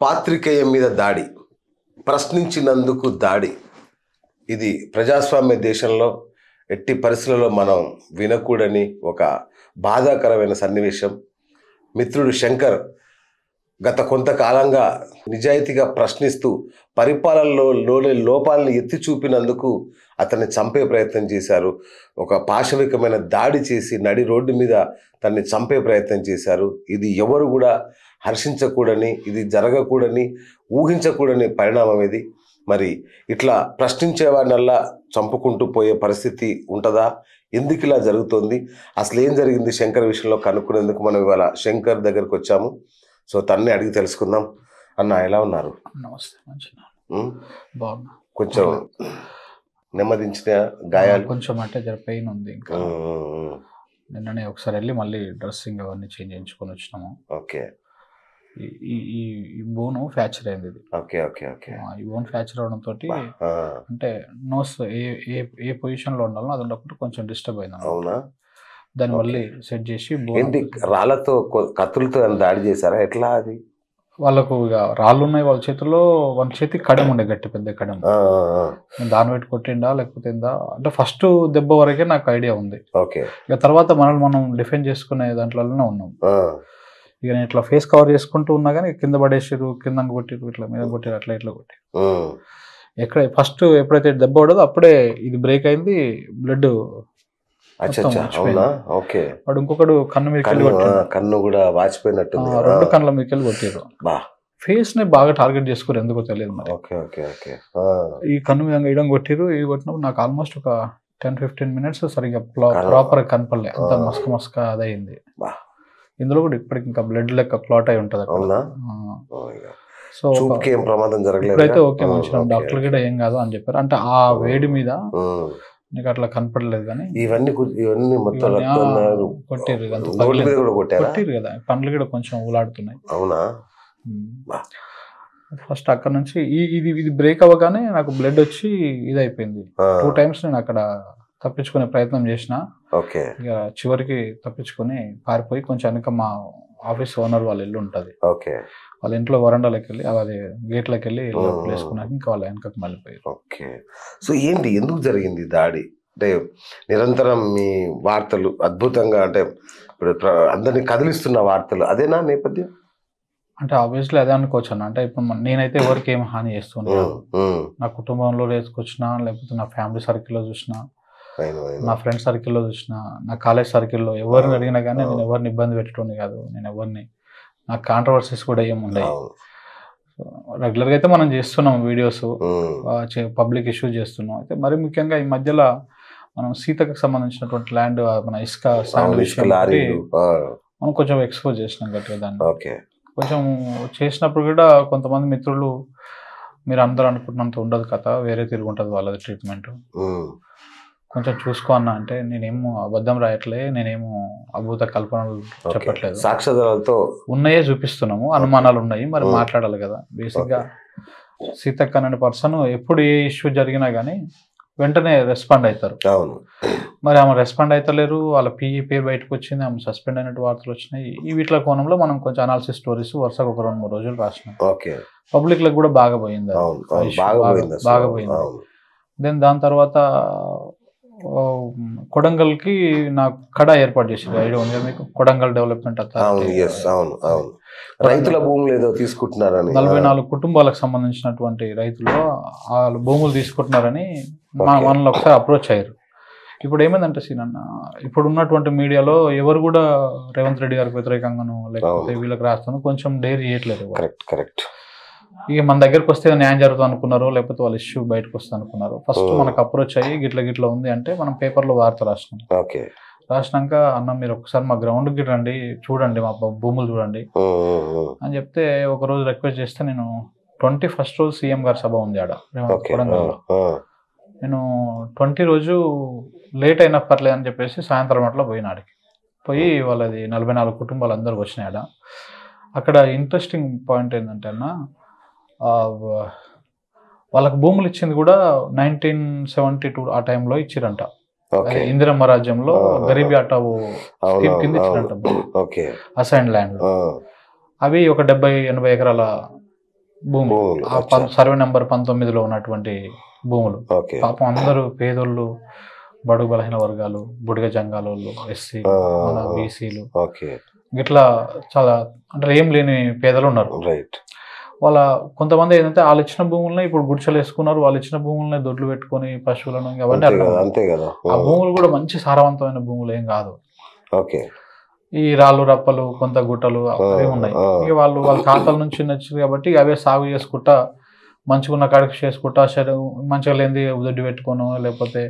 పాత్రికేయం మీద దాడి, ప్రశ్నించినందుకు దాడి. ఇది ప్రజాస్వామ్య దేశంలో ఎట్టి పరిస్థితులలో మనం వినకూడని ఒక బాధాకరమైన సన్నివేశం. మిత్రుడు శంకర్ గత కొంతకాలంగా నిజాయితీగా ప్రశ్నిస్తూ పరిపాలనలోని లోపాలను ఎత్తి చూపినందుకు అతన్ని చంపే ప్రయత్నం చేశారు. ఒక పాశవికమైన దాడి చేసి నడి రోడ్డు మీద తన్ని చంపే ప్రయత్నం చేశారు. ఇది ఎవరు కూడా హర్షించకూడని, ఇది జరగకూడని, ఊహించకూడని పరిణామం ఇది. మరి ఇట్లా ప్రశ్నించేవాడినల్లా చంపుకుంటూ పోయే పరిస్థితి ఉంటుందా? ఎందుకు ఇలా జరుగుతుంది? అసలు ఏం జరిగింది శంకర్ విషయంలో కనుక్కునేందుకు మనం ఇవాళ శంకర్ దగ్గరకు వచ్చాము. సో తన్నే అడిగి తెలుసుకుందాం. అన్న, ఎలా ఉన్నారు? నమస్తే, మంచిగా బాగున్నా. కొంచెం నెమ్మదించిన గాయాలు కొంచెం అంటే జర పెయిన్ ఉంది. ఇంకా నిన్ననే ఒకసారి వెళ్ళి మళ్ళీ డ్రెస్సింగ్ అవన్నీ చేంజ్ చేయించుకొని వచ్చినాము. ఓకే. ఈ బోన్ ఫ్రాక్చర్ అయింది. ఇది ఓకే ఓకే ఓకే. ఈ బోన్ ఫ్రాక్చర్ అవడంతో అంటే నోస్ ఏ పొజిషన్ లో ఉండాలో అది ఉండకుండా కొంచెం డిస్టర్బ్ అయింది. అవునా? దాన్ని మళ్ళీ సెట్ చేసి ఏంటి రాళ్లతో కత్తులతో దాడి చేశారా? ఎట్లా అది? వాళ్ళకు ఇక రాళ్ళు ఉన్నాయి వాళ్ళ చేతుల్లో. వాళ్ళ చేతికి కడెం ఉండే, గట్టి పెద్ద కడెం. దాన్ని పెట్టి కొట్టిండా లేకపోతే అంటే ఫస్ట్ దెబ్బ వరకే నాకు ఐడియా ఉంది. ఓకే. ఇక తర్వాత మనల్ని మనం డిఫెండ్ చేసుకునే దాంట్లోనే ఉన్నాం. ఇక నేను ఇట్లా ఫేస్ కవర్ చేసుకుంటూ ఉన్నా కానీ కింద పడేసారు, కింద కొట్టిరు, ఇట్లా మీద కొట్టిరు, అట్లా ఇట్లా కొట్టిరు. ఎక్కడ ఫస్ట్ ఎప్పుడైతే దెబ్బ పడదో అప్పుడే ఇది బ్రేక్ అయింది, బ్లడ్. వాడు ఇంకొకడు కన్ను మీద కన్ను కూడా వాచిపోయినట్టు, 2 కన్నుల మీదకి వెళ్ళి కొట్టిరు. ఫేస్ ని బాగా టార్గెట్ చేసుకురు, ఎందుకో తెలియదు మరి. ఈ కన్ను మీద ఇడం కొట్టిరు. ఇది కొట్టినప్పుడు నాకు ఆల్మోస్ట్ ఒక 10-15 minutes సరిగ్గా ప్రాపర్ కనపడలే, అంత మస్క అదయింది. ఇందులో కూడా ఇప్పటికి ఇంకా బ్లడ్ లెక్క క్లాట్ అయి ఉంటది. సో ప్రమాదం జరగలేదు. ఇప్పుడైతే ఓకే, మంచిగా డాక్టర్ కూడా ఏం కాదు అని చెప్పారు. అంటే ఆ వేడి మీద నీకు అట్లా కనపడలేదు కానీ ఇవన్నీ కొట్టిరు కదా, పండ్లు కూడా కొంచెం ఊలాడుతున్నాయి. అవునా? ఫస్ట్ అక్కడ నుంచి ఇది బ్రేక్ అవ్వగానే నాకు బ్లడ్ వచ్చి ఇది అయిపోయింది. 2 times నేను అక్కడ తప్పించుకునే ప్రయత్నం చేసిన. ఇక చివరికి తప్పించుకొని పారిపోయి కొంచెం వెనక మా ఆఫీస్ ఓనర్ వాళ్ళ ఇల్లు ఉంటుంది. వాళ్ళ ఇంట్లో వరండాలోకి వెళ్ళి అదే గేట్లోకి వెళ్ళి వేసుకున్నాక ఇంకా వాళ్ళ వెనకకి మళ్ళీపోయారు. ఓకే. సో ఏంటి, ఎందుకు జరిగింది దాడి? అంటే నిరంతరం మీ వార్తలు అద్భుతంగా, అంటే ఇప్పుడు అందరినీ కదిలిస్తున్న వార్తలు అదేనా నేపథ్యం? అంటే ఆబ్వియస్లీ అదే అనుకోవచ్చు అన్న. అంటే ఇప్పుడు నేనైతే ఎవరికి ఏం హాని చేస్తున్నాను, నా కుటుంబంలో వేసుకొచ్చినా, లేకపోతే నా ఫ్యామిలీ సర్కిల్లో చూసినా, నా ఫ్రెండ్ సర్కిల్లో చూసినా, నా కాలేజ్ సర్కిల్లో ఎవరిని అడిగినా కానీ నేను ఎవరిని ఇబ్బంది పెట్టడం కాదు. నేను ఎవరిని, నాకు కాంట్రవర్సీస్ కూడా ఏమి ఉండవు. రెగ్యులర్గా అయితే మనం చేస్తున్నాం వీడియోస్, పబ్లిక్ ఇష్యూస్ చేస్తున్నాం. అయితే మరి ముఖ్యంగా ఈ మధ్యలో మనం సీతకు సంబంధించినటువంటి ల్యాండ్, మన ఇసుక మనం కొంచెం ఎక్స్పోజ్ చేసినాం గట్టిగా దాన్ని. కొంచెం చేసినప్పుడు కూడా కొంతమంది మిత్రులు, మీరు అందరూ అనుకుంటున్నంత ఉండదు కథ, వేరే తిరుగుంటుంది వాళ్ళది ట్రీట్మెంట్, కొంచెం చూసుకో అన్న. అంటే నేనేమో అబద్ధం రాయట్లే, నేనేమో అభూత కల్పనలు చెప్పట్లేదు, సాక్ష్యాధారాలతో ఉన్నాయే చూపిస్తున్నాము. అనుమానాలు ఉన్నాయి, మరి మాట్లాడాలి కదా. బేసిక్గా సీతక్క అనే పర్సన్ ఎప్పుడు ఏ ఇష్యూ జరిగినా కానీ వెంటనే రెస్పాండ్ అవుతారు. మరి ఆమె రెస్పాండ్ అవుతలేరు, వాళ్ళ పిఈ పేరు బయటకు వచ్చింది, ఆమె సస్పెండ్ అయినట్టు వార్తలు వచ్చినాయి. ఈ వీటిల కోణంలో మనం కొంచెం అనాలిసిస్ స్టోరీస్ వరుసగా ఒక 2-3 రోజులు రాసినాం. పబ్లిక్ లకు కూడా బాగా పోయింది, బాగా పోయింది. దెన్ దాని తర్వాత కొడంగల్కి నాకు కడా ఏర్పాటు చేసింది. ఐడియా ఉంది మీకు? కొడంగల్ డెవలప్మెంట్ అథారిటీ రైతుల భూములు ఏదో తీసుకుంటున్నారని, 44 కుటుంబాలకు సంబంధించినటువంటి రైతులు వాళ్ళు భూములు తీసుకుంటున్నారని మనల్ని ఒకసారి అప్రోచ్ అయ్యారు. ఇప్పుడు ఏమైందంటే సీనన్న, ఇప్పుడు ఉన్నటువంటి మీడియాలో ఎవరు కూడా రేవంత్ రెడ్డి గారికి వ్యతిరేకంగాను లేకపోతే వీళ్ళకి రాస్తాను కొంచెం డేర్ చేయట్లేదు. కరెక్ట్. ఇక మన దగ్గరకు వస్తే న్యాయం జరుగుతుంది అనుకున్నారు, లేకపోతే వాళ్ళ ఇష్యూ బయటకు వస్తుంది అనుకున్నారు. ఫస్ట్ మనకు అప్రోచ్ అయ్యి గిట్ల ఉంది అంటే మనం పేపర్లో వార్త రాసినాం. రాసినాక అన్న మీరు ఒకసారి మా గ్రౌండ్కి రండి, చూడండి, మా భూములు చూడండి అని చెప్తే ఒకరోజు రిక్వెస్ట్ చేస్తే నేను 21st రోజు సీఎం గారి సభ ఉంది ఆడ కొడంగల్లో. నేను 20 రోజు లేట్ అయినా పర్లేదు అని చెప్పేసి సాయంత్రం అట్లా పోయినాడికి పోయి వాళ్ళది 44 కుటుంబాలు అందరికి వచ్చినాయి ఆడ. అక్కడ ఇంట్రెస్టింగ్ పాయింట్ ఏంటంటే అన్న, వాళ్ళకి భూములు ఇచ్చింది కూడా 1972 ఆ టైంలో ఇచ్చిరంట. ఇందిరమ్మ రాజ్యంలో గరీబీ హటావో స్కీమ్ కింద ఇచ్చిరంట అసైన్ ల్యాండ్. అవి ఒక 70-80 ఎకరాల భూములు, సర్వే నెంబర్ 19లో ఉన్నటువంటి భూములు. పాపం అందరూ పేదోళ్ళు, బడుగు బలహీన వర్గాలు, బుడిగ జంగాలోళ్ళు, ఎస్సీ, బీసీలు, ఇట్లా చాలా అంటే ఏం లేని పేదలు ఉన్నారు. వాళ్ళ కొంతమంది ఏంటంటే వాళ్ళు ఇచ్చిన భూములనే ఇప్పుడు గుడిసెలు వేసుకున్నారు, వాళ్ళు ఇచ్చిన భూములనే దొడ్లు పెట్టుకొని పశువులను అవన్నీ అంతే కదా. ఆ భూములు కూడా మంచి సారవంతమైన భూములు ఏం కాదు. ఈ రాళ్ళు రప్పలు, కొంత గుట్టలు అవి ఉన్నాయి. ఇక వాళ్ళు వాళ్ళ తాతల నుంచి నచ్చింది కాబట్టి అవే సాగు చేసుకుంటా, మంచిగా ఉన్న కాడికి చేసుకుంటా, మంచిగా లేనిది దొడ్డి పెట్టుకోను, లేకపోతే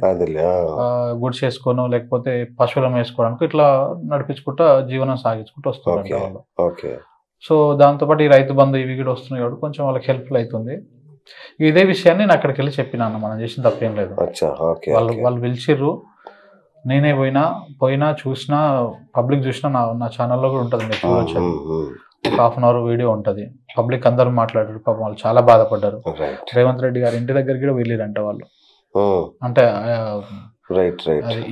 గుడిసె వేసుకోను, లేకపోతే పశువులను వేసుకోవడానికి ఇట్లా నడిపించుకుంటా జీవనం సాగించుకుంటూ వస్తున్నారు వాళ్ళు. సో దాంతోపాటు ఈ రైతు బంధు ఇవి కూడా వస్తున్నాయి కాబట్టి కొంచెం వాళ్ళకి హెల్ప్ఫుల్ అవుతుంది. ఇదే విషయాన్ని నేను అక్కడికి వెళ్ళి చెప్పినాను, మనం చేసిన తప్పేం లేదు. వాళ్ళు పిలిచిర్రు, నేనే పోయినా చూసినా, పబ్లిక్ చూసినా నా ఛానల్లో కూడా ఉంటుంది, మీరు చూడొచ్చు. ఒక ½ అవర్ వీడియో ఉంటుంది, పబ్లిక్ అందరూ మాట్లాడారు. పాపం వాళ్ళు చాలా బాధపడ్డారు. రేవంత్ రెడ్డి గారి ఇంటి దగ్గరికి కూడా వెళ్ళిరంట వాళ్ళు. అంటే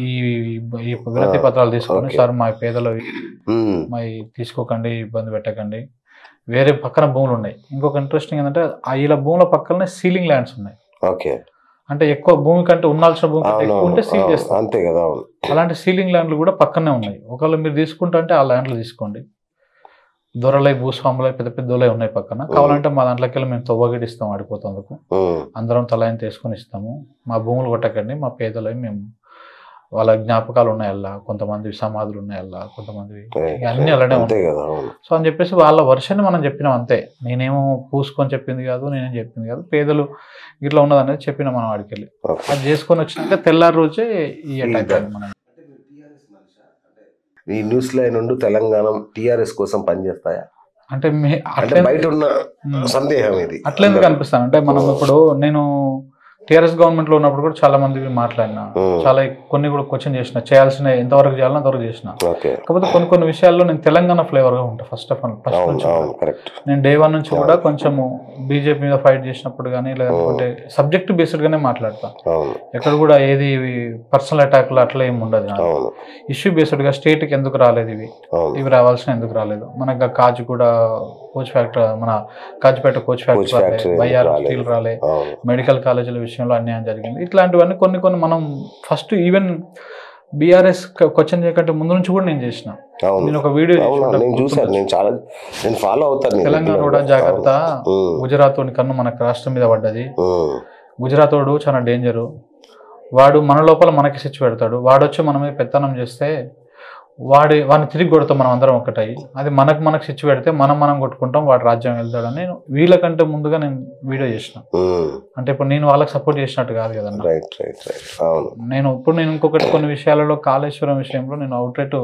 ఈ వినతి పత్రాలు తీసుకొని, సార్ మా పేదలు మా తీసుకోకండి, ఇబ్బంది పెట్టకండి, వేరే పక్కన భూములు ఉన్నాయి. ఇంకొక ఇంట్రెస్టింగ్ ఏంటంటే ఇలా భూముల పక్కనే సీలింగ్ ల్యాండ్స్ ఉన్నాయి. అంటే ఎక్కువ భూమి కంటే ఉండాల్సిన భూమి కంటే ఎక్కువ ఉంటే సీల్ చేస్తారు, అంతే కదా. అలాంటి సీలింగ్ ల్యాండ్లు కూడా పక్కనే ఉన్నాయి. ఒకవేళ మీరు తీసుకుంటా అంటే ఆ ల్యాండ్లు తీసుకోండి. దొరలై, భూస్వాములై, పెద్ద పెద్దోళ్ళై ఉన్నాయి పక్కన. కావాలంటే మా దాంట్లోకి వెళ్ళి మేము తవ్వగిడి ఇస్తాం, ఆడిపోతందుకు అందరం తలాయిని తీసుకొని ఇస్తాము. మా భూములు కొట్టకండి, మా పేదలై మేము వాళ్ళ జ్ఞాపకాలు ఉన్నాయల్లా, కొంతమంది సమాధులు ఉన్నాయల్లా, కొంతమంది అన్ని అలానే ఉంటాయి కదా. సో అని చెప్పేసి వాళ్ళ వర్షాన్ని మనం చెప్పినాం అంతే. నేనేమో పూసుకొని చెప్పింది కాదు, నేనేం చెప్పింది కాదు, పేదలు ఇట్లా ఉన్నది అనేది చెప్పినా మనం వాడికి వెళ్ళి. అది చేసుకొని వచ్చినాక తెల్లారి రోజే ఈ అటాక్. మనం ఈ న్యూస్ లైన్ నుండి తెలంగాణ టీఆర్ఎస్ కోసం పనిచేస్తాయా అంటే బయట ఉన్న సందేహం ఇది అట్లా ఎందుకు అనిపిస్తాను అంటే, మనం ఇప్పుడు నేను టీఆర్ఎస్ గవర్నమెంట్ లో ఉన్నప్పుడు కూడా చాలా మంది మాట్లాడినా, చాలా కొన్ని కూడా క్వశ్చన్ చేసిన, చేయాల్సిన ఎంతవరకు చేయాలని అంతవరకు చేసిన. కాకపోతే కొన్ని విషయాల్లో నేను తెలంగాణ ఫ్లేవర్ గా ఉంటా. ఫస్ట్ నుంచి నేను డే 1 నుంచి కూడా కొంచెము బీజేపీ మీద ఫైట్ చేసినప్పుడు కానీ, లేకపోతే సబ్జెక్ట్ బేస్డ్ గానే మాట్లాడతా. ఎక్కడ కూడా ఏది పర్సనల్ అటాక్లు అట్లా ఏమి ఉండదు. ఇష్యూ బేస్డ్ గా స్టేట్ కి ఎందుకు రాలేదు, ఇవి రావాల్సిన ఎందుకు రాలేదు, మనకు కాచిగూడ కోచ్ ఫ్యాక్టరీ, మన కాచిపేట కోచ్ ఫ్యాక్టరీ, బయ్యార్ స్టీల్ రాలే, మెడికల్ కాలేజీల విషయంలో అన్యాయం జరిగింది. ఇట్లాంటివన్నీ కొన్ని మనం ఫస్ట్ ఈవెన్ బీఆర్ఎస్ క్వశ్చన్ చేయకంటే ముందు నుంచి కూడా నేను చేసిన. నేను ఒక వీడియో తెలంగాణ కూడా జాగ్రత్త, గుజరాత్ వాడి కన్ను మన రాష్ట్రం మీద పడ్డది, గుజరాత్ వాడు చాలా డేంజరు, వాడు మన లోపల మనకి శిక్ష పెడతాడు, వాడు వచ్చి మన మీద పెత్తనం చేస్తే వాడిని తిరిగి కొడతాం మనం అందరం ఒకటై. అది మనకు శిక్ష పెడితే మనం కొట్టుకుంటాం, వాడు రాజ్యం వెళ్తాడని వీళ్ళకంటే ముందుగా నేను వీడియో చేసిన. అంటే ఇప్పుడు నేను వాళ్ళకి సపోర్ట్ చేసినట్టు కాదు కదన్నా. నేను ఇంకొకటి కొన్ని విషయాలలో కాళేశ్వరం విషయంలో నేను అవుట్లెట్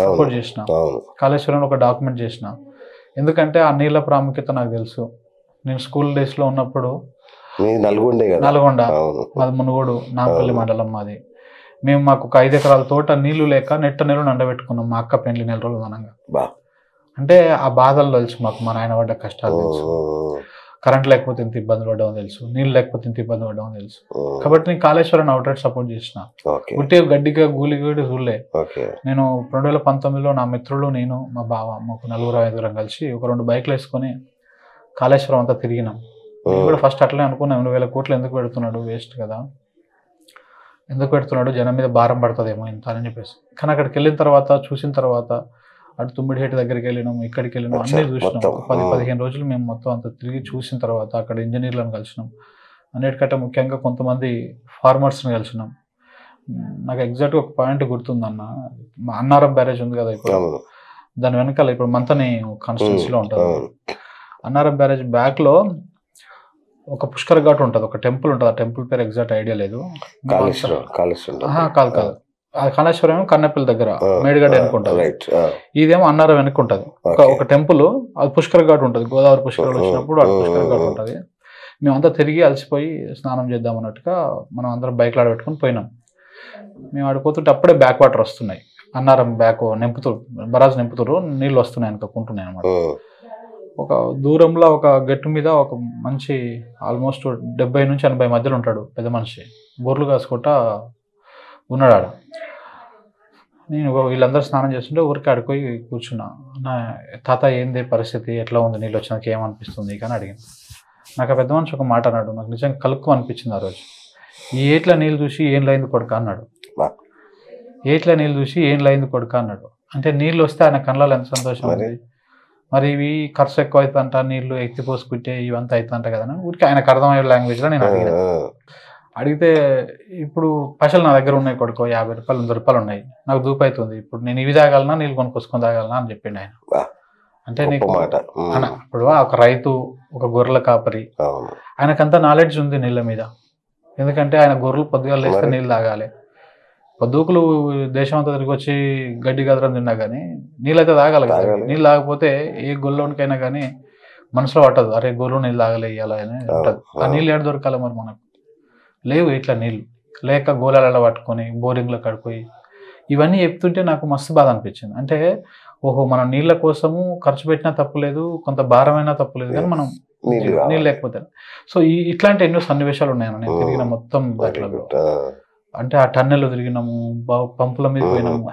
సపోర్ట్ చేసిన. కాళేశ్వరంలో ఒక డాక్యుమెంట్ చేసిన, ఎందుకంటే ఆ నీళ్ళ ప్రాముఖ్యత నాకు తెలుసు. నేను స్కూల్ డేస్ లో ఉన్నప్పుడు నల్గొండ, మాది మునుగోడు, నాంపల్లి మండలం మాది. మాకు ఒక 5 ఎకరాల తోట నీళ్లు లేక నెట్ట నీళ్ళు నండబెట్టుకున్నాం. మా అక్క పెళ్లి 4 రోజులు మనంగా. అంటే ఆ బాధలు తెలుసు మాకు, మా నాయన పడ్డ కష్టాలు తెలుసు. కరెంట్ లేకపోతే ఇంత ఇబ్బంది పడ్డామని తెలుసు, నీళ్ళు లేకపోతే ఇంత ఇబ్బంది పడ్డామని తెలుసు. కాబట్టి నేను కాళేశ్వరం అవుట్లెట్ సపోర్ట్ చేసిన. గుట్టే గడ్డిగా గూలిగూడి చూడలే. నేను 2019లో నా మిత్రులు, నేను, మా బావ, మాకు 4-5 కలిసి ఒక 2 బైక్లు వేసుకొని కాళేశ్వరం అంతా తిరిగినాం. నేను కూడా ఫస్ట్ అట్లనే అనుకున్నాను, 2,000 కోట్లు ఎందుకు పెడుతున్నాడు, వేస్ట్ కదా, ఎందుకు పెడుతున్నాడు, జనం మీద భారం పడుతుందేమో ఇంత అని చెప్పేసి. కానీ అక్కడికి వెళ్ళిన తర్వాత, చూసిన తర్వాత, అటు తుమ్మిడిహేటి దగ్గరికి వెళ్ళినాం, ఇక్కడికి వెళ్ళినాం, అన్నీ చూసినాం. 10-15 రోజులు మేము మొత్తం అంతా తిరిగి చూసిన తర్వాత అక్కడ ఇంజనీర్లను కలిసినాం. అన్నిటికంటే ముఖ్యంగా కొంతమంది ఫార్మర్స్ని కలిసినాం. నాకు ఎగ్జాక్ట్గా ఒక పాయింట్ గుర్తుందన్న, అన్నారం బ్యారేజ్ ఉంది కదా ఇప్పుడు, దాని వెనకాల ఇప్పుడు మంతని కాన్స్టిట్యున్సీలో ఉంటుంది. అన్నారం బ్యారేజ్ బ్యాక్లో ఒక పుష్కర్ ఘాట్ ఉంటుంది, ఒక టెంపుల్ ఉంటుంది. ఆ టెంపుల్ పేరు ఎగ్జాక్ట్ ఐడియా లేదు. కాదు, కాళేశ్వరం ఏమో కన్నెపల్లి దగ్గర మేడిగడ్డ వెనుకుంటుంది, ఇదేమో అన్నారం వెనుకుంటుంది. ఒక టెంపుల్, అది పుష్కర్ ఘాట్ ఉంటుంది. గోదావరి పుష్కరాలు వచ్చినప్పుడు అది పుష్కర్ ఘాట్ ఉంటుంది. మేమంతా తిరిగి అలసిపోయి స్నానం చేద్దాం అన్నట్టుగా మనం అందరం బైక్లు ఆడబెట్టుకుని పోయినాం. మేము ఆడిపోతుంటే అప్పుడే బ్యాక్ వాటర్ వస్తున్నాయి. అన్నారం బ్యాక్ బరాజ్ నింపుతురు, నీళ్ళు వస్తున్నాయి అనుకుంటున్నాయి అనమాట. ఒక దూరంలో ఒక గట్టు మీద ఒక మంచి ఆల్మోస్ట్ 70 నుంచి 80 మధ్యలో ఉంటాడు పెద్ద మనిషి, బోర్లు కాసుకుంటా ఉన్నాడు ఆడ. నేను వీళ్ళందరూ స్నానం చేస్తుంటే ఊరికి ఆడిపోయి కూర్చున్నా. నా తాత ఏంది పరిస్థితి, ఎట్లా ఉంది, నీళ్ళు వచ్చినాక ఏమనిపిస్తుంది అని అడిగాను. నాకు ఆ పెద్ద మనిషి ఒక మాట అన్నాడు, నాకు నిజంగా కలుక్కు అనిపించింది ఆ రోజు. ఈ ఏట్ల నీళ్ళు చూసి ఏం లైంది కొడుక అన్నాడు. ఏట్ల నీళ్ళు చూసి ఏం లైంది కొడుక అన్నాడు. అంటే నీళ్ళు వస్తే ఆయన కళ్ళలో ఎంత సంతోషం ఉంది. మరి ఇవి ఖర్చు ఎక్కువ అవుతుందంట, నీళ్ళు ఎత్తిపోసుకుంటే ఇవంతా అవుతుందంట కదా అని ఊరికి ఆయనకు అర్థమయ్యే లాంగ్వేజ్లో నేను అడిగిన. అడిగితే ఇప్పుడు పైసలు నా దగ్గర ఉన్నాయి కొడుకో, 50 రూపాయలు 100 రూపాయలు ఉన్నాయి, నాకు దూపు అవుతుంది, ఇప్పుడు నేను ఇవి తాగలనా నీళ్ళు కొనుక్కొసుకొని తాగలనా అని చెప్పిండు ఆయన. అంటే నీకు ఇప్పుడు ఒక రైతు, ఒక గొర్రెల కాపరి, ఆయనకంతా నాలెడ్జ్ ఉంది నీళ్ళ మీద. ఎందుకంటే ఆయన గొర్రెలు పొద్దుగాలు లేస్తే నీళ్ళు తాగాలి. పొద్దుకులు దేశం అంతా తిరిగి వచ్చి గడ్డి గదరం తిన్నా కానీ నీళ్ళైతే తాగాలి కదా. నీళ్ళు తాగకపోతే ఏ గొల్లోనికైనా కానీ మనసులో పట్టదు, అరే గొర్రెలు నీళ్ళు తాగలే ఇవ్వాలి అని ఉంటుంది. ఆ నీళ్ళు ఏడ దొరకాలి మరి మనకు? లేవు ఇట్లా నీళ్ళు లేక గోళాలలో పట్టుకొని బోరింగ్లో కడిపోయి ఇవన్నీ చెప్తుంటే నాకు మస్తు బాధ అనిపించింది. అంటే ఓహో, మనం నీళ్ళ కోసము ఖర్చు పెట్టినా తప్పులేదు, కొంత భారమైనా తప్పులేదు, కానీ మనం నీళ్ళు లేకపోతే. సో ఇట్లాంటి ఎన్నో సన్నివేశాలు ఉన్నాయన్న నేను తిరిగిన మొత్తం దాంట్లో. అంటే ఆ టన్నెల్లో తిరిగినాము, పంపుల మీద పోయినాము,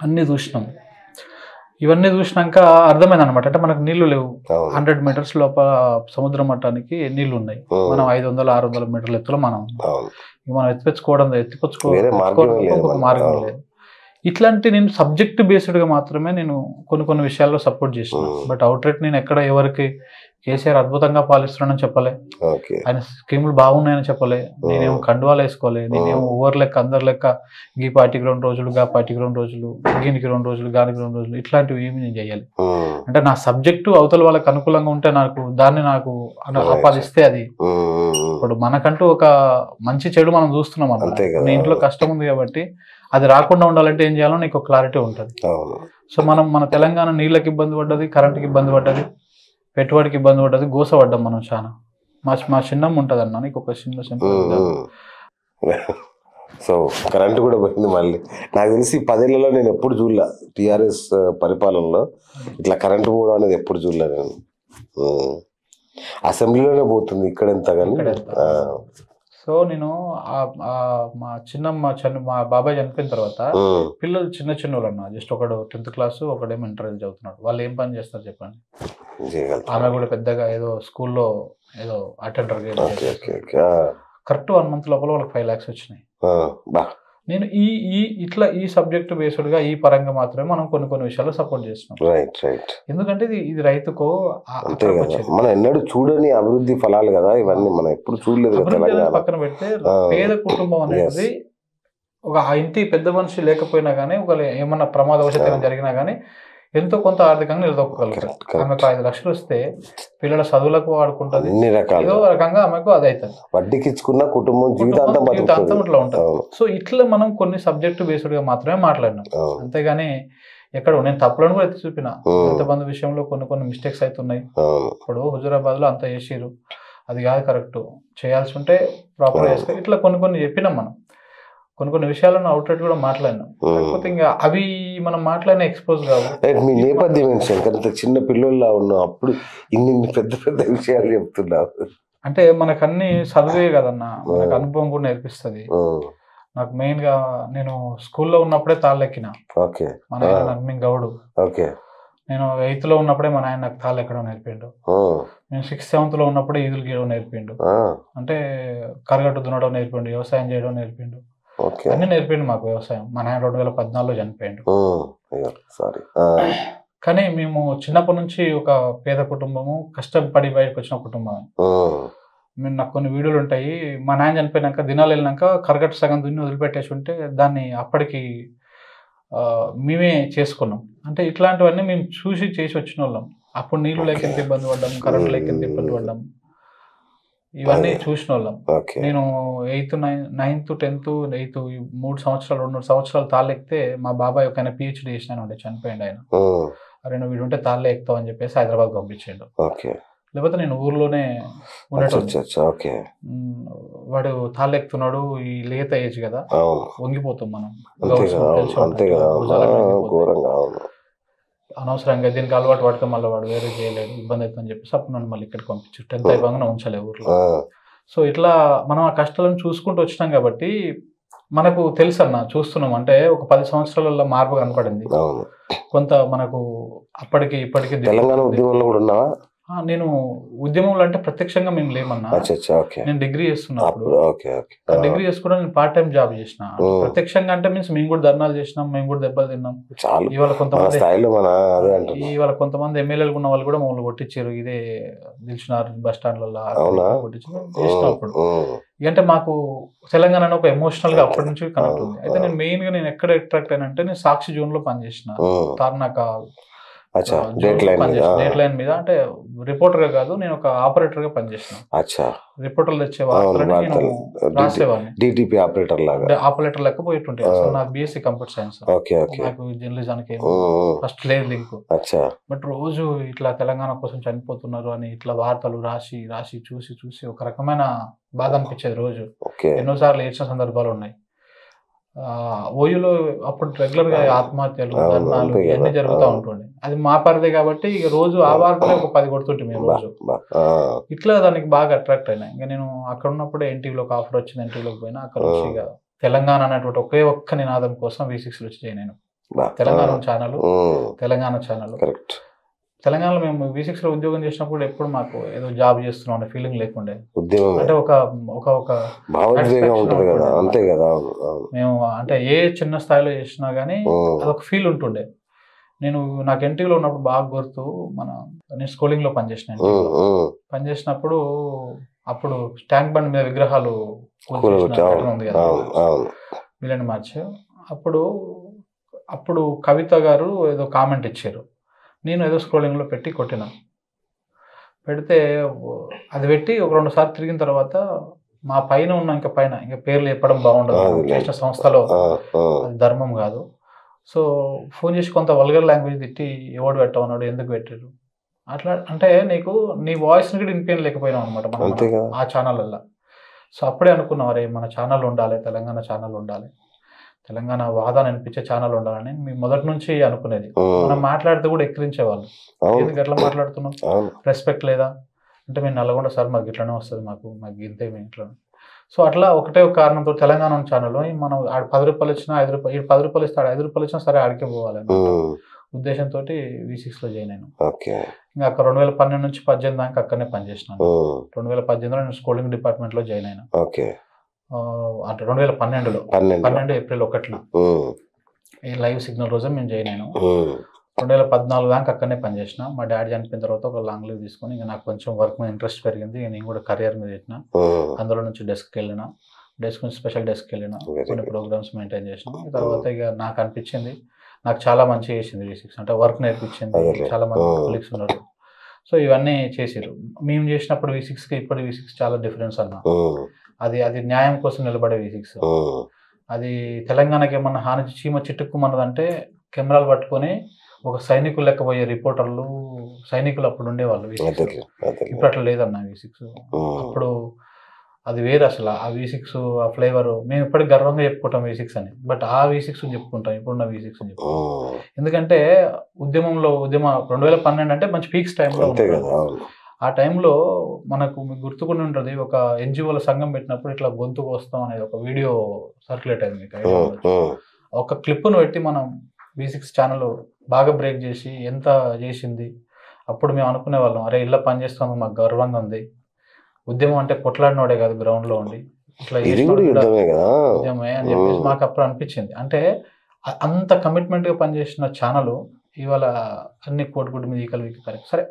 అన్నీ చూసినాము. ఇవన్నీ చూసినాక అర్థమైంది అనమాట, అంటే మనకు నీళ్లు లేవు. 100 మీటర్స్ లోపల సముద్ర మట్టానికి నీళ్లు ఉన్నాయి, మనం 500-600 మీటర్ల ఎత్తులో మనం ఎత్తిపుచ్చుకోవడం మార్గం లేదు. ఇట్లాంటి నేను సబ్జెక్ట్ బేస్డ్గా మాత్రమే నేను కొన్ని విషయాల్లో సపోర్ట్ చేసిన. బట్ అవుట్రైట్ నేను ఎక్కడ ఎవరికి కేసీఆర్ అద్భుతంగా పాలిస్తున్నానని చెప్పలే, ఆయన స్కీములు బాగున్నాయని చెప్పలే, నేనేమో కండువాలు వేసుకోలే, నేనేమో ఓవర్ లెక్క అందరి లెక్క ఈ పార్టీకి 2 రోజులు, గా పార్టీకి 2 రోజులు, దీనికి 2 రోజులు, గానికి 2 రోజులు, ఇట్లాంటివి ఏమి నేను చేయాలి. అంటే నా సబ్జెక్టు అవతల వాళ్ళకి అనుకూలంగా ఉంటే దాన్ని నాకు ఆపాదిస్తే అది ఇప్పుడు మనకంటూ ఒక మంచి చెడు మనం చూస్తున్నాం అన్నమాట. నీ ఇంట్లో కష్టం ఉంది కాబట్టి అది రాకుండా ఉండాలంటే ఏం చేయాలో నీకు క్లారిటీ ఉంటుంది. సో మన తెలంగాణ నీళ్ళకి ఇబ్బంది పడ్డది, కరెంటుకి ఇబ్బంది పడ్డది, పెట్టుబడికి ఇబ్బంది పడ్డది, గోసపడ్డాం మనం చాలా. మా చిన్నమ్మ ఉంటుంది అన్న, నీకు ఒక చిన్న సింపుల్. సో కరెంటు కూడా పోయింది మళ్ళీ. నాకు తెలిసి 10 ఏళ్లలో నేను ఎప్పుడు చూడలే టీఆర్ఎస్ పరిపాలనలో ఇట్లా కరెంటు పోవడం అనేది ఎప్పుడు చూడలే నేను. అసెంబ్లీలోనే పోతుంది ఇక్కడ ఎంత కానీ. సో నేను మా బాబాయ్ చనిపోయిన తర్వాత పిల్లలు చిన్న వాళ్ళు అన్న, జస్ట్ ఒకడు 10th క్లాస్, ఒకడేమో ఇంటర్వ్యూ చదువుతున్నాడు. వాళ్ళు ఏం పని చేస్తారు చెప్పండి? ఆమె కూడా పెద్దగా ఏదో స్కూల్లో ఏదో అటెండర్, కరెక్ట్ 1 month లోపల వాళ్ళకి 5 lakhs వచ్చినాయి. నేను ఈ సబ్జెక్ట్ బేస్డ్ గా ఈ పరంగా మాత్రమే మనం కొన్ని విషయాల్లో సపోర్ట్ చేస్తున్నాం. ఎందుకంటే ఇది రైతుకో మనం ఎన్నడూ చూడని అభివృద్ధి ఫలాలు కదా ఇవన్నీ, మనం ఎప్పుడు చూడలేదు. పక్కన పెడితే పేద కుటుంబం అనేది ఒక ఇంటి పెద్ద మనిషి లేకపోయినా కానీ ఒక ఏమన్నా ప్రమాదవశాత్తు జరిగినా కానీ ఎంతో కొంత ఆర్థికంగా నిలదొక్కగలుగుతారు. ఆమెకు 5 లక్షలు వస్తే పిల్లల చదువులకు వాడుకుంటుంది, ఏదో రకంగా ఆమెకు అది అవుతుంది. వడ్డీకి ఇచ్చుకున్న కుటుంబం జీవితాంతం ఇట్లా ఉంటుంది. సో ఇట్లా మనం కొన్ని సబ్జెక్టు బేస్డ్ గా మాత్రమే మాట్లాడినాం, అంతేగాని ఎక్కడ నేను తప్పులను కూడా ఎత్తి చూపిన. ఎంతమంది విషయంలో కొన్ని మిస్టేక్స్ అవుతున్నాయి. ఇప్పుడు హుజూరాబాద్ లో అంతా చేసిరు, అది కాదు కరెక్ట్, చేయాల్సి ఉంటే ప్రాపర్ చేసుకో, ఇట్లా కొన్ని చెప్పినాం. మనం కొన్ని విషయాలను అవుట్లెట్ కూడా మాట్లాడినాం, కాకపోతే ఇంకా అవి మనం మాట్లాడిన ఎక్స్పోజ్ కావు. మీ నేపథ్యం ఏంటి? చిన్న పిల్లల్లా ఉన్నావు, అప్పుడు ఇన్ని పెద్ద విషయాలు చెప్తున్నావు. అంటే మనకన్నీ చదివే కదన్న, మనకు అనుభవం కూడా నేర్పిస్తుంది. నాకు మెయిన్ గా నేను స్కూల్లో ఉన్నప్పుడే తాళ్ళెక్కిన. మా నాయన నర్మింగ్ గౌడు. నేను 8th లో ఉన్నప్పుడే మా నాయన నాకు తాళ్ళు ఎక్కడం నేర్పిండు. నేను 6th 7th లో ఉన్నప్పుడే ఈదులు గీయడం నేర్పిండు. అంటే కరగట్టు దున్నడం నేర్పిండు, వ్యవసాయం చేయడం నేర్పిండు, అన్ని నేర్పిండు మాకు వ్యవసాయం. మా నాయన 2014లో చనిపోయిండు. కానీ మేము చిన్నప్పటి నుంచి ఒక పేద కుటుంబము, కష్టపడి బయటకు వచ్చిన కుటుంబం. నాకు కొన్ని వీడియోలు ఉంటాయి, మా నాయన చనిపోయినాక దినాలు వెళ్ళినాక కరగట్టు సగం దున్ని వదిలిపెట్టేసి ఉంటే దాన్ని అప్పటికి మేమే చేసుకున్నాం. అంటే ఇట్లాంటివన్నీ మేము చేసి వచ్చిన వాళ్ళం. అప్పుడు నీళ్ళు లేక ఎంత ఇబ్బంది పడ్డాం, కరెంట్ లేక ఎంత ఇబ్బంది పడ్డాం, ఇవన్నీ చూసిన వాళ్ళం. నేను 8th 9th 10th 8th 3 సంవత్సరాలు 2 సంవత్సరాలు తాళ్ళెక్కితే మా బాబాయ్ ఒక ఆయన PhD చేసినాను ఉండే, చనిపోయింది ఆయన. అరే నువ్వు వీడు ఉంటే తాళ్ళే ఎక్కుతావు అని చెప్పేసి హైదరాబాద్ పంపించాడు. లేకపోతే నేను ఊర్లోనే ఉండేటోడు. వాడు తాళ్ళెక్కుతున్నాడు, ఈ లేత ఏజ్ కదా, వంగిపోతాం మనం, అనవసరంగా దీనికి అలవాటు పడితే మళ్ళీ వాడు వేరే చేయలేడు, ఇబ్బంది అవుతుందని చెప్పేసి అప్పుడు నన్ను మళ్ళీ ఇక్కడికి పంపించారు. 10th అయిపోగానే ఉంచలే ఊర్లో. సో ఇట్లా మనం ఆ కష్టాలను చూసుకుంటూ వచ్చినాం కాబట్టి మనకు తెలుసు అన్న, చూస్తున్నాం అంటే ఒక 10 సంవత్సరాలలో మార్పు కనపడింది. అవును. కొంత మనకు అప్పటికి ఇప్పటికి తెలంగాణ ఉద్యమంలో కూడా ఉన్నావా? నేను ఉద్యమంలో అంటే ప్రత్యక్షంగా మేము లేమన్నా. ఓకే. నేను డిగ్రీ చేస్తున్నప్పుడు ఓకే ఓకే డిగ్రీ చేసుకున్నా, నేను పార్ట్ టైం జాబ్ చేసిన. ప్రత్యక్షంగా అంటే మీన్స్ మేము కూడా ధర్నాలు చేసినాం, మేము కూడా దెబ్బలు తిన్నాం. చాలు ఇవాళ కొంతమంది స్థాయిలో కొంతమంది ఎమ్మెల్యేలు ఉన్న వాళ్ళు కూడా మమ్మల్ని కొట్టించారు. ఇదే దిల్సుఖ్నగర్ బస్ స్టాండ్లలో కొట్టించారు చేసినప్పుడు. అంటే మాకు తెలంగాణ ఒక ఎమోషనల్ గా అప్పటి నుంచి కనెక్ట్ ఉంది. అయితే నేను మెయిన్ గా నేను ఎక్కడ అట్రాక్ట్ అయినా అంటే నేను సాక్షి జోన్ లో పనిచేసిన. తార్నాక డేట్ లైన్ మీద అంటే రిపోర్టర్ గా కాదు, నేను ఒక ఆపరేటర్ గా పనిచేసిన. రిపోర్టర్లు తెచ్చే వార్తలని నేను రాసేవాడిని. డిటిపి ఆపరేటర్ లాగా, ఆపరేటర్ లెక్క పోయిట్టుంటే. నాకు బీఎస్సీ కంప్యూటర్ సైన్స్, నాకు జర్నలిజానికి ఫస్ట్ లేదు లింక్. బట్ రోజు ఇట్లా తెలంగాణ కోసం చనిపోతున్నారు అని ఇట్లా వార్తలు రాసి రాసి చూసి చూసి ఒక రకమైన బాధ అనిపించేది రోజు. ఎన్నోసార్లు ఏడ్చిన సందర్భాలు ఉన్నాయి. ఓయూలో అప్పుడు రెగ్యులర్ గా ఆత్మహత్యలు, ధర్నాలు ఇవన్నీ జరుగుతూ ఉంటుండే. అది మా పరిధి కాబట్టి ఇక రోజు ఆ వార్తలే ఒక 10 కొడుతుంటే మేము రోజు. ఇట్లా దానికి బాగా అట్రాక్ట్ అయినా. ఇంకా నేను అక్కడ ఉన్నప్పుడే ఎన్టీవీలో ఒక ఆఫర్ వచ్చింది, ఎన్టీవీలోకి పోయినా. అక్కడ నుంచి ఇక తెలంగాణ అనేటువంటి ఒక్క నినాదం కోసం V6 వచ్చి జాయిన్ అయినాను. తెలంగాణ ఛానల్ తెలంగాణలో మేము V6 లో ఉద్యోగం చేసినప్పుడు ఎప్పుడు మాకు ఏదో జాబ్ చేస్తున్నాం అనే ఫీలింగ్ లేకుండే. అంటే ఒక మేము అంటే ఏ చిన్న స్థాయిలో చేసినా గానీ అదొక ఫీల్ ఉంటుండే. నాకు ఎన్టీవీలో ఉన్నప్పుడు బాగా గుర్తు, నేను స్కూలింగ్ లో పనిచేసినప్పుడు అప్పుడు ట్యాంక్ బండ్ మీద విగ్రహాలు ఉంది కదా మిలియన్ మార్చ్. అప్పుడు కవిత గారు ఏదో కామెంట్ ఇచ్చారు. నేను ఏదో స్క్రోలింగ్లో పెట్టి కొట్టినా. పెడితే అది పెట్టి ఒక 2 సార్లు తిరిగిన తర్వాత మా పైన ఉన్న ఇంకా పేర్లు చెప్పడం బాగుండదు, చేసిన సంస్థలో అది ధర్మం కాదు. సో ఫోన్ చేసి కొంత వల్గర్ లాంగ్వేజ్ తిట్టి ఎవడు పెట్టమన్నాడు, ఎందుకు పెట్టారు అట్లా అంటే నీ వాయిస్ని కూడా వినిపించలేకపోయినాం అనమాట ఆ ఛానళ్ళల్లో. సో అప్పుడే అనుకున్నాం, అరే మన ఛానల్ ఉండాలి, తెలంగాణ ఛానల్ ఉండాలి, తెలంగాణ వాదాన్ని అనిపించే ఛానల్ ఉండాలని మేము మొదటి నుంచి అనుకునేది. మనం మాట్లాడితే కూడా ఎక్కిరించేవాళ్ళు, ఎందుకు ఎట్లా మాట్లాడుతున్నాం, రెస్పెక్ట్ లేదా అంటే మేము నల్గొండ సార్ మాకు ఇట్లనే వస్తుంది, మాకు ఇంతే మేము ఇట్లా. సో అట్లా ఒకటే ఒక కారణంతో తెలంగాణ ఛానల్లో మనం ఆడ 10 రూపాయలు ఇచ్చినా 5 రూపాయలు, 10 రూపాయలు ఇస్తే 5 రూపాయలు ఇచ్చినా సరే ఆడికే పోవాలి ఉద్దేశంతో V6 లో జాయిన్ అయినాను. ఇంకా అక్కడ 2012 నుంచి 18 దాకా అక్కడనే పనిచేసినాను. 2018లో నేను స్కూలింగ్ డిపార్ట్మెంట్ లో జాయిన్ అయినా. అంటే 2012లో 12 ఏప్రిల్ 1 ఈ లైవ్ సిగ్నల్ రోజే మేము జాయిన్ అయినాం. 2014 దాకా అక్కడనే పనిచేసిన. మా డాడీ చనిపోయిన తర్వాత ఒక లాంగ్ లీవ్ తీసుకొని ఇక నాకు కొంచెం వర్క్ మీద ఇంట్రెస్ట్ పెరిగింది. నేను కూడా కరియర్ మీద పెట్టిన. అందులో నుంచి డెస్క్ నుంచి స్పెషల్ డెస్క్ వెళ్ళిన, కొన్ని ప్రోగ్రామ్స్ మెయింటైన్ చేసిన. తర్వాత ఇక నాకు అనిపించింది, నాకు చాలా మంచి చేసింది V6 అంటే వర్క్ నేర్పించింది, చాలా మంది కొలీగ్స్ ఉన్నారు. సో ఇవన్నీ చేసిరు. మేము చేసినప్పుడు V6కి ఇప్పుడు V6 చాలా డిఫరెన్స్ అన్న. అది న్యాయం కోసం నిలబడే V6. అది తెలంగాణకి ఏమన్నా హాని చీమ చిట్టుకుమన్నదంటే కెమెరాలు పట్టుకొని ఒక సైనికులు లెక్కబోయే రిపోర్టర్లు, సైనికులు అప్పుడు ఉండేవాళ్ళు V6. ఇప్పుడు అట్లా లేదన్న V6. అప్పుడు అది వేరు అసలు. ఆ V6 ఆ ఫ్లేవర్ మేము ఇప్పటికి గర్వంగా చెప్పుకుంటాం V6 అని. బట్ ఆ V6 చెప్పుకుంటాం, ఇప్పుడున్న V6 చెప్పుకుంటాం. ఎందుకంటే ఉద్యమ 2012 అంటే మంచి పీక్స్ టైంలో. ఆ టైంలో మీకు గుర్తుకుని ఉంటుంది, ఒక NGOల సంఘం పెట్టినప్పుడు ఇట్లా గొంతుకు వస్తాం అనేది ఒక వీడియో సర్క్యులేట్ అయింది. ఒక క్లిప్ను పెట్టి మనం V6 ఛానల్ బాగా బ్రేక్ చేసి ఎంత చేసింది. అప్పుడు మేము అనుకునే వాళ్ళం, అరే ఇలా పనిచేస్తాం, మాకు గర్వంగా ఉంది. ఉద్యమం అంటే కొట్లాడినోడే కాదు, గ్రౌండ్లో ఉండి ఇట్లా ఉద్యమే అని చెప్పేసి మాకు అప్పుడు అనిపించింది. అంటే అంత కమిట్మెంట్గా పనిచేసిన ఛానల్ ఇవాళ అన్ని కోడిగుడ్డు మీద ఈకలు కరెక్ట్ సరే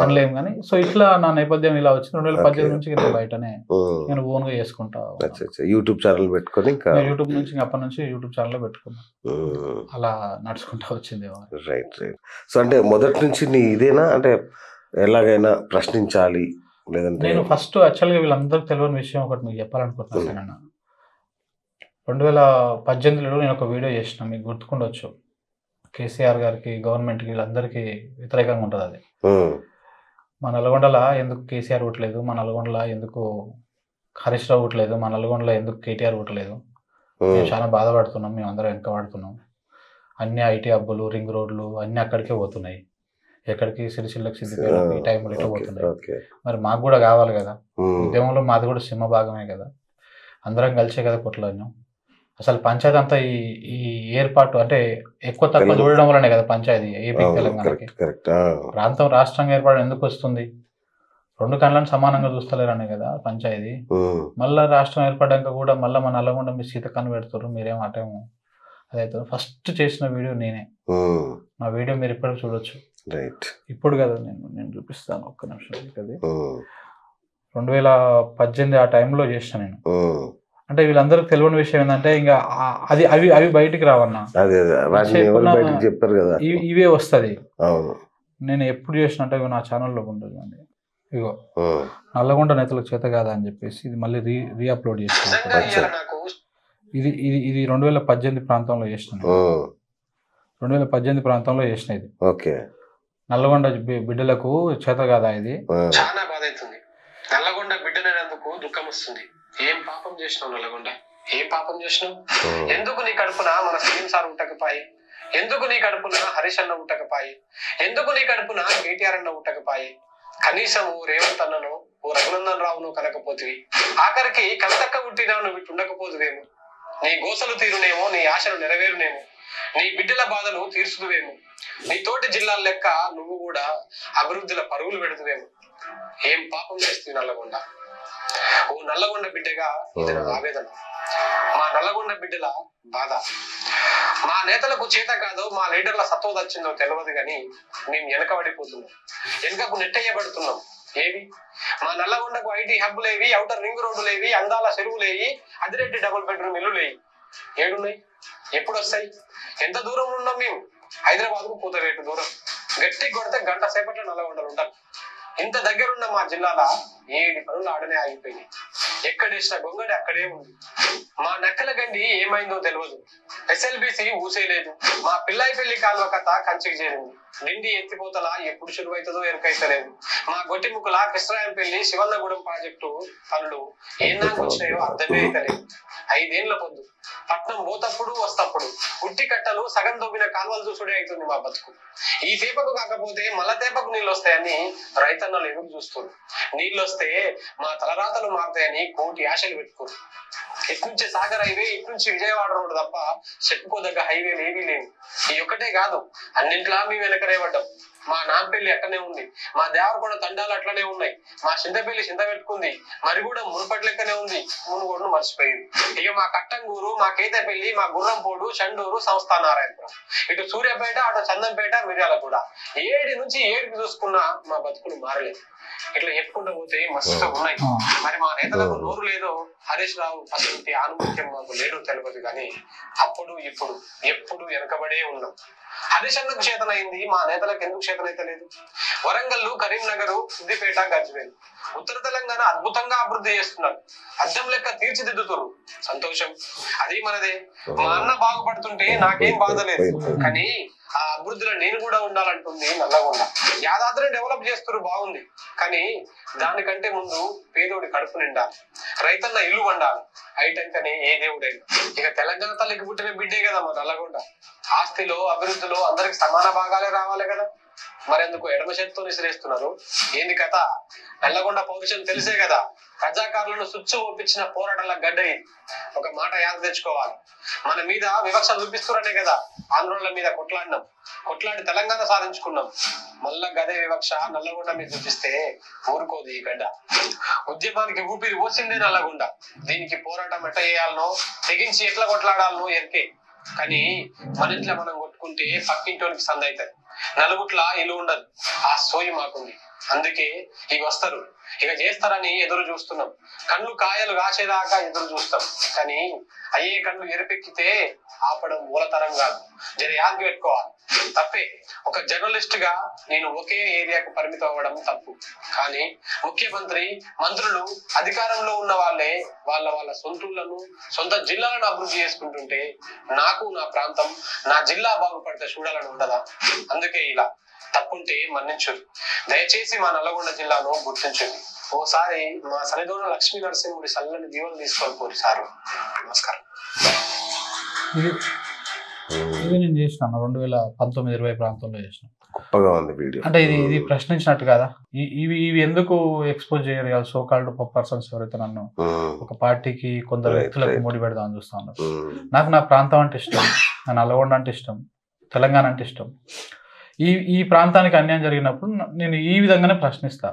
అనలేము కానీ. సో ఇట్లా నా నేపథ్యం ఇలా వచ్చింది. 2018 నుంచి నేను బయటనే నేను ఓన్ గా చేసుకుంటా యూట్యూబ్ ఛానల్ పెట్టుకొని యూట్యూబ్ నుంచి అప్పటి నుంచి యూట్యూబ్ ఛానల్ పెట్టుకున్నా. అలా నడుచుకుంటా వచ్చింది. రైట్. సో అంటే మొదటి నుంచి నీ ఇదేనా అంటే ఎలాగైనా ప్రశ్నించాలి లేదంటే? నేను ఫస్ట్ యాక్చువల్గా వీళ్ళందరికీ తెలియని విషయం ఒకటి మీకు చెప్పాలనుకుంటున్నాను. 2018లో నేను ఒక వీడియో చేసిన, మీకు గుర్తుకుండొచ్చు. కేసీఆర్ గారికి, గవర్నమెంట్కి, వీళ్ళందరికీ వ్యతిరేకంగా ఉంటుంది అది. మా నల్గొండలో ఎందుకు కేసీఆర్ ఓట్లేదు, మా నల్గొండలో ఎందుకు హరీష్ రావు ఓట్లేదు, మా నల్గొండలో ఎందుకు కేటీఆర్ ఓట్లేదు, మేము చాలా బాధపడుతున్నాం, మేము అందరం వెనకబడుతున్నాం. అన్ని IT హబ్బులు, రింగ్ రోడ్లు అన్నీ అక్కడికే పోతున్నాయి. ఎక్కడికి సిరిసిల్లకి, సిద్దిపేటకి ఈ టైంలో ఇట్లా పోతున్నాయి. మరి మాకు కూడా కావాలి కదా, ఉద్యమంలో మాది కూడా సింహ భాగమే కదా. అందరం కలిసే కదా కొట్లాడినాం. అసలు పంచాయతీ అంతా ఈ ఏర్పాటు అంటే ఎక్కువ తక్కువ చూడడం వల్లనే కదా పంచాయతీ ఏపీ తెలంగాణకి. ప్రాంతం రాష్ట్రంగా ఏర్పడడం ఎందుకు వస్తుంది? 2 కళ్ళని సమానంగా చూస్తలేరనే కదా పంచాయతీ. మళ్ళీ రాష్ట్రం ఏర్పడ్డాక కూడా మళ్ళీ మన నల్లగొండ మీ సీతకాన్ని పెడతారు, మీరేం అటేమో అదైతే. ఫస్ట్ చేసిన వీడియో నేనే. నా వీడియో మీరు ఇప్పటికి చూడొచ్చు. ఇప్పుడు కదా నేను చూపిస్తాను, ఒక్క నిమిషం. అది 2018 ఆ టైంలో చేసిన నేను. అంటే వీళ్ళందరికి తెలియని విషయం ఏంటంటే ఇంకా అది అవి బయటికి రావన్నా, చెప్పారు కదా, ఇవే వస్తుంది. నేను ఎప్పుడు చేసిన అంటే నా ఛానల్లో ఉంటుంది అండి. ఇగో నల్లగొండ నేతలకు చేత కాదా అని చెప్పేసి ఇది మళ్ళీ రీఅప్లోడ్ చేసిన. ఇది 2018 ప్రాంతంలో చేసిన. 2018 ప్రాంతంలో చేసిన ఇది. నల్లగొండ బిడ్డలకు చేత కాదా ఇది. చాలా బాధ అవుతుంది. నల్లగొండ బిడ్డనేందుకు దుఃఖం వస్తుంది. ఏం పాపం చేసినావు నల్లగొండ? ఏం పాపం చేసినావు? ఎందుకు నీ కడుపున మన సీఎం సార్ ఉట్టకపాయి? ఎందుకు నీ కడుపున హరీష్ అన్న ఉట్టకపాయి? ఎందుకు నీ కడుపున కేటీఆర్ అన్న ఉట్టకపాయి? కనీసము రేవంత్ అన్నను, ఓ రఘునందన్ రావును కనకపోతివి. ఆఖరికి కవితక్క పుట్టినా నువ్వు ఇటు ఉండకపోదువేమో. నీ గోసలు తీరునేమో, నీ ఆశలు నెరవేరునేమో, నీ బిడ్డల బాధలు తీర్చుదువేమో, నీ తోటి జిల్లాల లెక్క నువ్వు కూడా అభివృద్ధిలో పరుగులు పెడుతువేమో. ఏం పాపం చేస్తుంది నల్లగొండ? ఓ నల్లగొండ బిడ్డగా ఇది నా ఆవేదన, మా నల్లగొండ బిడ్డల బాధ. మా నేతలకు చేత కాదో, మా లీడర్ల సత్వ వచ్చిందో తెలియదు కానీ మేము వెనకబడిపోతున్నాం, వెనుకకు నెట్టయ్యబడుతున్నాం. ఏవి మా నల్లగొండకు ఐటీ హబ్బులేవి, ఔటర్ రింగ్ రోడ్డులేవి, అందాల చెరువులేవి, అదిరెడ్డి డబుల్ బెడ్రూమ్ ఇల్లులేవి. ఏడున్నాయి? ఎప్పుడు వస్తాయి? ఎంత దూరం ఉన్నాం మేము? హైదరాబాద్ కు పూతరేటు దూరం. గట్టి కొడితే గంట సేపట్లో నల్లగొండలు ఉంటాం. ఇంత దగ్గరున్న మా జిల్లాల 7 పనులు ఆడనే ఆగిపోయినాయి. ఎక్కడేసిన గొంగడి అక్కడే ఉంది. మా నక్కల గండి ఏమైందో తెలియదు. ఎస్ఎల్బిసి ఊసేయలేదు. మా పిల్లాయి పెళ్లి కాలువ కథ కంచికి చేరింది. నిండి ఎత్తిపోతల ఎప్పుడు శురువైతుందో ఎరుకైతలేదు. మా గొట్టిముక్కుల కృష్ణరాయం పెళ్లి, శివన్నగూడెం ప్రాజెక్టు పనులు ఏనాకు వచ్చినాయో అర్థమే అయితలేదు. 5 ఏళ్ల పొద్దు పట్నం పోతప్పుడు వస్తప్పుడు ఉట్టి కట్టలు సగం దొబ్బిన కాలువలు చూసుడే అవుతుంది మా బతుకు. ఈ తేపకు కాకపోతే మళ్ళా తేపకు నీళ్ళు వస్తాయని రైతన్నలు ఎదురు చూస్తారు. నీళ్ళు వస్తే మా తలరాతలు మారుతాయని కోటి ఆశలు పెట్టుకోరు. ఇట్నుంచి సాగర్ హైవే, ఇట్నుంచి విజయవాడ రోడ్డు తప్ప చెప్పుకోదగ్గ హైవేలు ఏవీ లేవు. ఈ ఒక్కటే కాదు, అన్నింట్లా మేము వెనకనే పడ్డాం. మా నాంపల్లి అట్లనే ఉంది, మా దేవరకొండ తండాలు అట్లనే ఉన్నాయి, మా చింతపల్లి చింత పెట్టుకుంది, మరి కూడా మునుపటి లెక్కనే ఉంది, మునుగోడును మర్చిపోయింది. ఇక మా కట్టంగూరు, మా కేతపల్లి, మా గుర్రంపోడు, చండూరు, సంస్థానారాయణపురం, ఇటు సూర్యాపేట, అటు చందంపేట, మిర్యాలగూడ, 7 నుంచి 7కి చూసుకున్నా మా బతుకులు మారలేదు. ఇట్లా చెప్పుకుంటూ పోతే మస్తు ఉన్నాయి. మరి మా నేతలకు నోరు లేదో, హరీష్ రావు అసలు ఆనుమత్యం మాకు లేడు తెలియదు కానీ అప్పుడు ఇప్పుడు ఎప్పుడు వెనకబడే ఉన్నాం. హరీష్ అన్నకు చేతనైంది, మా నేతలకు ఎందుకు చేతనైతే లేదు? వరంగల్, కరీంనగర్, సిద్దిపేట, గజ్వేల్, ఉత్తర తెలంగాణ అద్భుతంగా అభివృద్ధి చేస్తున్నారు. అద్దం లెక్క తీర్చిదిద్దుతురు. సంతోషం, అది మనదే. మా అన్న బాగుపడుతుంటే నాకేం బాధ లేదు, కానీ ఆ అభివృద్ధిలో నేను కూడా ఉండాలంటుంది నల్లగొండ. యాదాద్రిని డెవలప్ చేస్తున్నారు, బాగుంది, కానీ దానికంటే ముందు పేదోడి కడుపు నిండాలి, రైతన్న ఇల్లు వండాలి. అయిటంకనే ఏ దేవుడైనా. ఇక తెలంగాణ తల్లికి పుట్టిన బిడ్డే కదా మా నల్లగొండ. ఆస్తిలో, అభివృద్ధిలో అందరికి సమాన భాగాలే రావాలి కదా. మరెందుకు ఎడమ చేతితో విసిరేస్తున్నారు? ఏంది కథ? నల్లగొండ పౌరుషం తెలిసే కదా ప్రజాకారులను సుచ్చు ఒప్పించిన పోరాటాల గడ్డ ఇది. ఒక మాట యాద తెచ్చుకోవాలి, మన మీద వివక్ష చూపిస్తున్నారనే కదా ఆంధ్రుల మీద కొట్లాడినాం, కొట్లాడి తెలంగాణ సాధించుకున్నాం. మళ్ళా గదే వివక్ష నల్లగొండ మీద చూపిస్తే ఊరుకోదు ఈ గడ్డ. ఉద్యమానికి ఊపిరి పోసిందే నల్లగొండ. దీనికి పోరాటం ఎట్లా చేయాలనో, తెగించి ఎట్లా కొట్లాడాలనో ఎరికే. కానీ మన ఇంట్లో మనం కొట్టుకుంటే పక్కింటోనికి సంద అవుతుంది, నలుగుట్ల ఇల్లు ఉండదు. ఆ సోయి మాకుంది, అందుకే ఇక వస్తారు, ఇక చేస్తారని ఎదురు చూస్తున్నాం. కళ్ళు కాయలు కాసేదాకా ఎదురు చూస్తాం, కానీ అయ్యే కళ్ళు ఎరుపెక్కితే ఆపడం మూలతరం కాదు. జర యాద్ పెట్టుకోవాలి. తప్పే, ఒక జర్నలిస్ట్ గా నేను ఒకే ఏరియాకు పరిమితం అవ్వడం తప్పు. కానీ ముఖ్యమంత్రి, మంత్రులు, అధికారంలో ఉన్న వాళ్ళే వాళ్ళ సొంతూళ్లను, సొంత జిల్లాలను అభివృద్ధి చేసుకుంటుంటే నాకు నా ప్రాంతం, నా జిల్లా బాగుపడితే చూడాలని ఉండదా? అందుకే ఇలా తప్పుంటే మన్నించు. దయచేసి మా నల్లగొండ జిల్లాను గుర్తించండి. ఓసారి మా సన్నిధోన లక్ష్మీ నరసింహుడి సల్లని దీవెనలు తీసుకొని పోరు సారు. నమస్కారం. ఇది నేను చేసిన 2019-20 ప్రాంతంలో చేసిన. గొప్పగా ఉంది వీడియో. అంటే ఇది ప్రశ్నించినట్టు కదా, ఇవి ఎందుకు ఎక్స్పోజ్ చేయరు సో కాల్డ్ పర్సన్స్ ఎవరైతే నన్ను ఒక పార్టీకి కొందరు వ్యక్తులకు ముడి పెడదామని చూస్తా ఉన్నారు. నాకు నా ప్రాంతం అంటే ఇష్టం, నా నల్గొండ అంటే ఇష్టం, తెలంగాణ అంటే ఇష్టం. ఈ ప్రాంతానికి అన్యాయం జరిగినప్పుడు నేను ఈ విధంగానే ప్రశ్నిస్తా.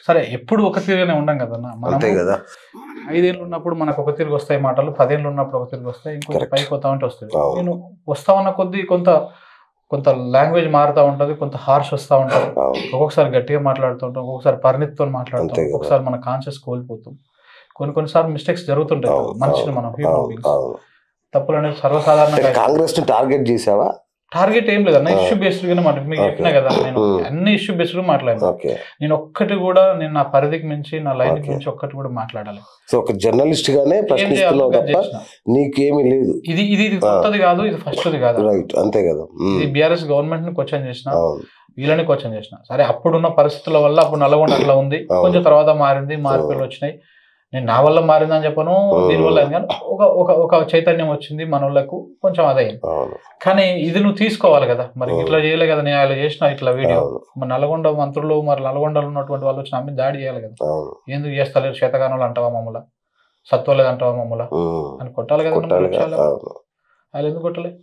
సరే ఎప్పుడు ఒక తీరుగానే ఉండం కదన్నా, మనం 5 ఏళ్ళు ఉన్నప్పుడు మనకు ఒక తిరిగి వస్తాయి మాటలు, 10 ఏళ్ళు ఉన్నప్పుడు ఒక తిరిగి వస్తాయి, ఇంకొక పైకి వస్తా ఉంటే వస్తాయి. నేను వస్తా ఉన్న కొద్దీ కొంత లాంగ్వేజ్ మారుతూ ఉంటుంది, కొంత హార్ష్ వస్తూ ఉంటుంది, ఒక్కొక్కసారి గట్టిగా మాట్లాడుతూ ఉంటాం, ఒక్కొక్కసారి పరిణితితో మాట్లాడుతాం, ఒక్కొక్కసారి మన కాన్షియస్ కోల్పోతాం, కొన్నిసార్లు మిస్టేక్స్ జరుగుతుంటాయి. మనిషిని మనం హ్యూమన్ బీయింగ్స్, తప్పులు అనేది సర్వసాధారణంగా. కాంగ్రెస్ టార్గెట్ చేసావా? టార్గెట్ ఏం లేదన్న, ఇష్యూ బేస్డ్ గానే మీకు చెప్పినా కదా, నేను అన్ని ఇష్యూ బేస్డ్ మాట్లాడాను. నేను ఒక్కటి కూడా నేను నా పరిధికి మించి నా లైన్ మించి ఒక్కటి కూడా మాట్లాడాలి. సో ఒక జర్నలిస్ట్ గానే ప్రశ్నిస్తున్నావు తప్ప నీకేమీ లేదు. ఇది కొత్తది కాదు, ఇది ఫస్ట్ది కాదు. రైట్, అంతే కదా. ఇది బీఆర్ఎస్ గవర్నమెంట్ ని క్వశ్చన్ చేసిన, వీళ్ళని క్వశ్చన్ చేసిన. సరే అప్పుడున్న పరిస్థితుల వల్ల అప్పుడు నల్గొండ అట్లా ఉంది, కొంచెం తర్వాత మారింది, మార్పులు వచ్చినాయి. నేను నా వల్ల మారిందని చెప్పను, దీనివల్ల కానీ ఒక చైతన్యం వచ్చింది మన వాళ్ళకు, కొంచెం అదైంది. కానీ ఇది నువ్వు తీసుకోవాలి కదా, మరి ఇట్లా చేయలే కదా, నేను అలా చేసిన ఇట్లా వీడియో. మరి నల్గొండ మంత్రులు, మరి నల్గొండలో ఉన్నటువంటి వాళ్ళు వచ్చి అమ్మి దాడి చేయాలి కదా, ఎందుకు చేస్తలేరు, శతకానంలో అంటావా మమ్మల్ని, సత్వలేదు అంటావా మమ్మల్ని అని కొట్టాలి కదా. వాళ్ళు ఎందుకు కొట్టలే?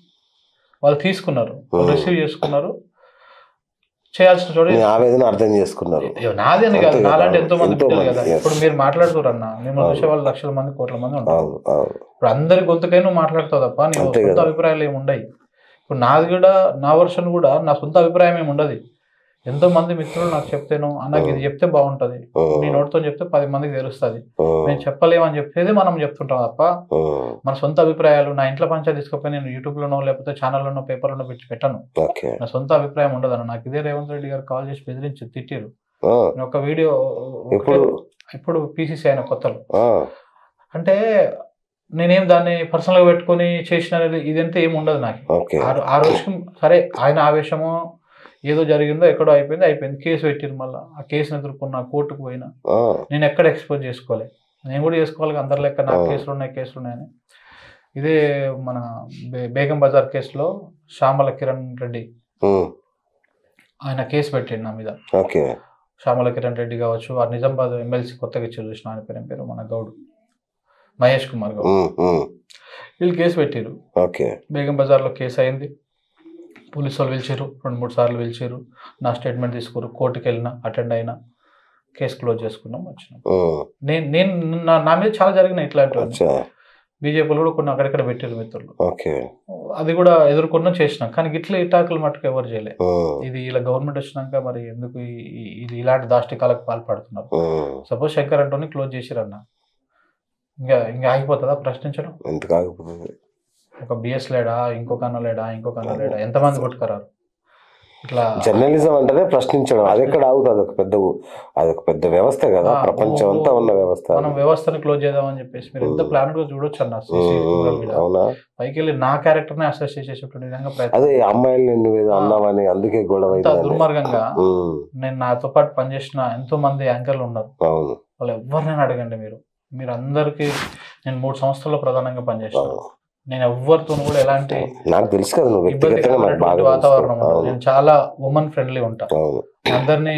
వాళ్ళు తీసుకున్నారు, రిసీవ్ చేసుకున్నారు, చేయాల్సిన చోట ఆవేదన అర్థం చేసుకున్నారు. నాది అని కాదు, నాలాంటి ఎంతో మంది బిడ్డలు కదా. ఇప్పుడు మీరు మాట్లాడుతున్నారు అన్న, మేము చూసే వాళ్ళు లక్షల మంది, కోట్ల మంది ఉంటారు. ఇప్పుడు అందరి గొంతుకై నువ్వు మాట్లాడుతావు తప్ప నీ సొంత అభిప్రాయాలు ఏమి ఉండవు. ఇప్పుడు నాది కూడా, నా వర్షన్ కూడా నా సొంత అభిప్రాయం ఏమి ఉండదు. ఎంతో మంది మిత్రులు నాకు చెప్తేను, నాకు ఇది చెప్తే బాగుంటది, నీ నోటితో చెప్తే 10 మందికి తెలుస్తుంది, నేను చెప్పలేమని చెప్పేది మనం చెప్తుంటాం తప్ప మన సొంత అభిప్రాయాలు నా ఇంట్లో పంచాయతీ తీసుకుపోయి నేను యూట్యూబ్ లోనో లేకపోతే ఛానల్లోనో పేపర్లోనో పెట్టను. నా సొంత అభిప్రాయం ఉండదు అన్న. నాకు ఇదే రేవంత్ రెడ్డి గారు కాల్ చేసి బెదిరించి తిట్టారు. ఒక వీడియో ఇప్పుడు PCC అయిన కొత్తలో, అంటే నేనేం దాన్ని పర్సనల్ గా పెట్టుకుని చేసిన ఇదంతా ఏమి ఉండదు నాకు. ఆ రోజుకి సరే ఆయన ఆవేశమో ఏదో జరిగిందో ఎక్కడో అయిపోయింది, కేసు పెట్టిరు. మళ్ళీ ఆ కేసును ఎదుర్కొన్నా, కోర్టుకు పోయినా, నేను ఎక్కడ ఎక్స్పోజ్ చేసుకోవాలి, నేను కూడా చేసుకోవాలి అందరి లెక్క, నాకు కేసులు ఉన్నాయని. ఇదే మన బేగం బజార్ కేసులో శ్యామల కిరణ్ రెడ్డి ఆయన కేసు పెట్టిండు నా మీద. శ్యామల కిరణ్ రెడ్డి కావచ్చు, ఆ నిజామాబాద్ ఎమ్మెల్సీ కొత్తగా ఇచ్చారు చూసిన, ఆయన పేరు మన గౌడ్, మహేష్ కుమార్ గౌడ్, వీళ్ళు కేసు పెట్టిరు. బేగం బజార్లో కేసు అయింది, పోలీసు వాళ్ళు పిలిచారు, 2-3 సార్లు పిలిచారు, నా స్టేట్మెంట్ తీసుకురు, కోర్టుకి వెళ్ళినా, అటెండ్ అయినా, కేసు క్లోజ్ చేసుకున్నాం, వచ్చినాం. నేను నా మీద చాలా జరిగినాయి ఇట్లాంటివి. బీజేపీలో కూడా కొన్ని అక్కడెక్కడ పెట్టారు మిత్రులు, అది కూడా ఎదుర్కొన్నా చేసినాం. కానీ ఇట్లా ఇటాకులు మట్టుకు ఎవరు చేయలేదు. ఇది ఇలా గవర్నమెంట్ వచ్చినాక మరి ఎందుకు ఇది ఇలాంటి దాష్టికాలకు పాల్పడుతున్నారు. సపోజ్ శంకర్ అంటోని క్లోజ్ చేసిరన్న, ఇంకా ఆగిపోతుందా ప్రశ్నించడం? ఎందుకు ఆగిపోతుంది? ఒక BS లేడా, ఇంకొక అన్న లేడా, ఎంతమంది కొట్టుకురారు. ఇట్లా జర్నలిజం అంటేనే ప్రశ్నించడం, అది ఎక్కడ ఆగుతుంది? అదొక పెద్ద వ్యవస్థ కదా, ప్రపంచం అంతా ఉన్న వ్యవస్థ. మనం వ్యవస్థని క్లోజ్ చేద్దామని చెప్పేసి మీరు ఎంత ప్లాన్ గా చూడొచ్చు అన్న. పైకి వెళ్ళి నా క్యారెక్టర్ ని అసెస్ చేసేటువంటి విధంగా అదే అమ్మాయిలు నువ్వేదో అన్నావని అందుకే గొడవ దుర్మార్గంగా. నేను నాతో పాటు పనిచేసిన ఎంతో మంది యాంకర్లు ఉన్నారు, వాళ్ళు ఎవరినైనా అడగండి మీరు అందరికి. నేను 3 సంవత్సరాల్లో ప్రధానంగా పనిచేస్తాను. నేను ఎవరితో కూడా ఎలాంటి వాతావరణం ఉండదు. నేను చాలా ఉమెన్ ఫ్రెండ్లీ ఉంటా, అందరినీ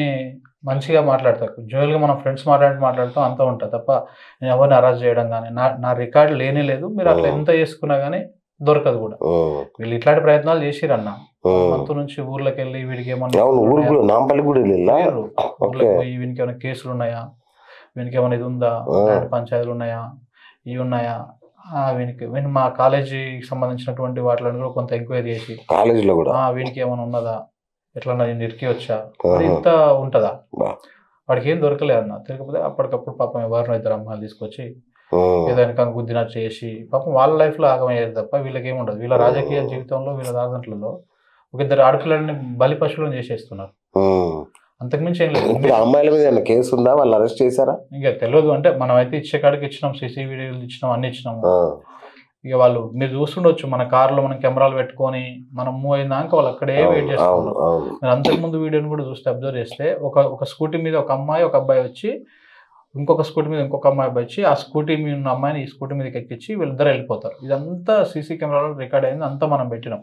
మంచిగా మాట్లాడతాను. జోయల్ గా మనం ఫ్రెండ్స్ మాట్లాడుతాం అంతా ఉంటా తప్ప నేను ఎవరిని అరెస్ట్ చేయడం కానీ నా రికార్డు లేనే లేదు. మీరు అట్లా ఎంత చేసుకున్నా గానీ దొరకదు కూడా. వీళ్ళు ఇట్లాంటి ప్రయత్నాలు చేసిరన్న, మంతు నుంచి ఊర్లోకి వెళ్ళి వీడికి ఏమన్నా ఊర్లోకి పోయి వీనికి ఏమైనా కేసులు ఉన్నాయా, వీనికి ఏమైనా ఇది ఉందా, పంచాయతీలు ఉన్నాయా, ఇవి ఉన్నాయా, వీనికి మా కాలేజీకి సంబంధించినటువంటి వాటిలో కూడా కొంత ఎంక్వైరీ చేసి కాలేజీలో కూడా వీనికి ఏమైనా ఉన్నదా, ఎట్లా నేను ఇరికి వచ్చా, ఇంత ఉంటదా? వాడికి ఏం దొరకలేదు అన్న. తిరగకపోతే అప్పటికప్పుడు పాపం ఎవరినో 2 అమ్మాయిలు తీసుకొచ్చి ఏదైనా గుద్దినట్టు చేసి పాపం వాళ్ళ లైఫ్ లో ఆగమయ్యేది తప్ప వీళ్ళకి ఏముండదు. వీళ్ళ రాజకీయ జీవితంలో వీళ్ళ దాంట్లలో ఒక 2 ఆడపిల్లలని బలి పశువులను చేసేస్తున్నారు, అంతకుమించి ఏం లేదు. అమ్మాయిల మీద కేసు ఉందా, వాళ్ళు అరెస్ట్ చేశారా ఇంకా తెలియదు. అంటే మనం అయితే ఇచ్చే కాడికి ఇచ్చినాం, CCTV వీడియోలు ఇచ్చినాం, అన్ని ఇచ్చినాము. ఇక వాళ్ళు మీరు చూస్తుండొచ్చు, మన కార్లో మనం కెమెరాలు పెట్టుకొని మనం మూవ్ అయినాక వాళ్ళు అక్కడే వెయిట్ చేస్తున్నారు. మీరు అంతకుముందు వీడియోని కూడా చూస్తే అబ్జర్వ్ చేస్తే ఒక స్కూటీ మీద ఒక అమ్మాయి ఒక అబ్బాయి వచ్చి, ఇంకొక స్కూటీ మీద ఇంకొక అమ్మాయి వచ్చి, ఆ స్కూటీ మీద ఉన్న అమ్మాయిని ఈ స్కూటీ మీదకి ఎక్కించి వీళ్ళిద్దరు వెళ్ళిపోతారు. ఇదంతా CC కెమెరాలో రికార్డ్ అయింది, అంతా మనం పెట్టినాం.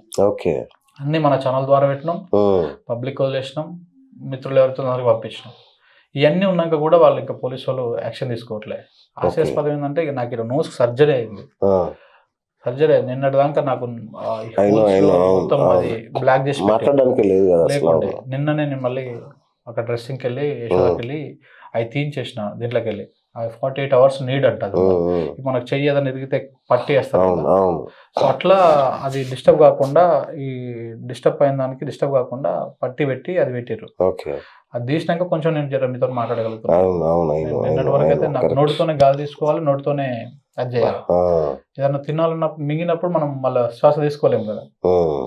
అన్ని మన ఛానల్ ద్వారా పెట్టినాం, పబ్లిక్ వదిలేసినాం, మిత్రులు ఎవరితో అందరికి పంపించినాం. ఇవన్నీ ఉన్నాక కూడా వాళ్ళు ఇంకా పోలీసు వాళ్ళు యాక్షన్ తీసుకోవట్లే. హాస్యాస్పదం ఏంటంటే నాకు ఇక్కడ నోస్ సర్జరీ అయింది. సర్జరీ నిన్నటి దాకా నాకు మొత్తం అది బ్లాక్ చేసి లేకుండే. నిన్ననే నేను మళ్ళీ అక్కడ డ్రెస్సింగ్కి వెళ్ళి యశోదాకి వెళ్ళి అవి తీయించేసిన దీంట్లోకి వెళ్ళి. 48 hours నీడ్ అంటది. మనకు చెయ్యదని ఎదిగితే పట్టి వేస్తారు. సో అట్లా అది డిస్టర్బ్ కాకుండా, ఈ డిస్టర్బ్ అయిన దానికి డిస్టర్బ్ కాకుండా పట్టి పెట్టి అది పెట్టారు. అది తీసినాక కొంచెం నేను జర మీతో మాట్లాడగలుగుతాను. నిన్నటి వరకు అయితే నాకు నోటితోనే గాలి తీసుకోవాలి, నోటితోనే అది చేయాలి. ఏదన్నా తినాలన్నప్పుడు మింగినప్పుడు మనం మళ్ళీ శ్వాస తీసుకోలేము కదా.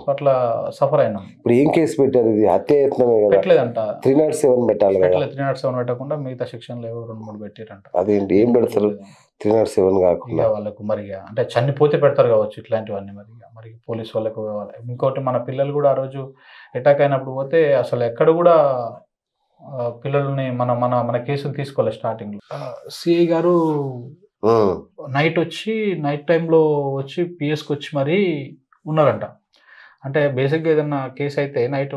సో అట్లా సఫర్ అయినాం. ఇప్పుడు ఏం కేసు పెట్టారు? ఇది హత్యాయత్నమే కదా. పెట్టలేదంట. 307 పెట్టాలి. 307 పెట్టకుండా మిగతా సెక్షన్లు ఏవో 2-3 పెట్టారంట. అదేంటి ఏం పెడతారు 307 కాకుండా? వాళ్ళకు మరి అంటే చనిపోతే పెడతారు కావచ్చు ఇట్లాంటివన్నీ. మరి పోలీసు వాళ్ళకు. ఇంకోటి మన పిల్లలు కూడా ఆ రోజు అటాక్ అయినప్పుడు పోతే అసలు ఎక్కడ కూడా పిల్లల్ని మన కేసులు తీసుకోవాలి. స్టార్టింగ్ లో సిఐ గారు నైట్ టైంలో వచ్చి పిఎస్కి వచ్చి మరీ ఉన్నారంట. అంటే బేసిక్గా ఏదన్నా కేసు అయితే నైట్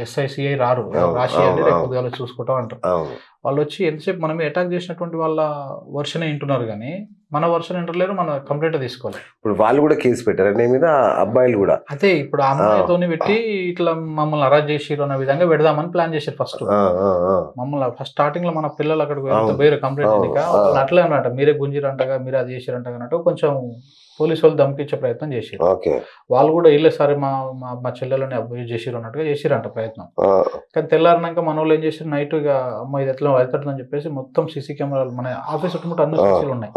ఎస్ఐ సిఐ రారు, రాసి కొద్దిగా చూసుకుంటాం అంటారు. వాళ్ళు వచ్చి ఎంతసేపు మనం అటాక్ చేసినటువంటి వాళ్ళ వర్షన్ వింటున్నారు కానీ మన వర్షన్ వింటలేరు, మన కంప్లైంట్ తీసుకోవాలి. ఇప్పుడు వాళ్ళు కూడా కేసు పెట్టారు నీ మీద, అబ్బాయిలు కూడా. అదే ఇప్పుడు ఆ అమ్మాయితోని పెట్టి ఇట్లా మమ్మల్ని అరెస్ట్ చేసిరు అన్న విధంగా పెడదామని ప్లాన్ చేశారు. ఫస్ట్ ఫస్ట్ స్టార్టింగ్ లో మన పిల్లలు అక్కడికి వేరే కంప్లైంట్ అట్లే అన్నట్టు మీరే గుంజిరంటగా, మీరే అది చేసిరంటగా అన్నట్టు కొంచెం పోలీసు వాళ్ళు దమ్కిచ్చే ప్రయత్నం చేసారు. వాళ్ళు కూడా వెళ్ళే సరే మా చెల్లెలని అబ్బాయి చేసిరు అన్నట్టుగా చేసిరంట ప్రయత్నం. కానీ తెల్లారినాక మన వాళ్ళు ఏం చేసారు, నైట్ ఇక అమ్మాయి ఇది ఎట్లా వెళ్తాడని చెప్పేసి మొత్తం సీసీ కెమెరాలు మన ఆఫీస్ చుట్టుముట్టు అన్ని సీసీలు ఉన్నాయి.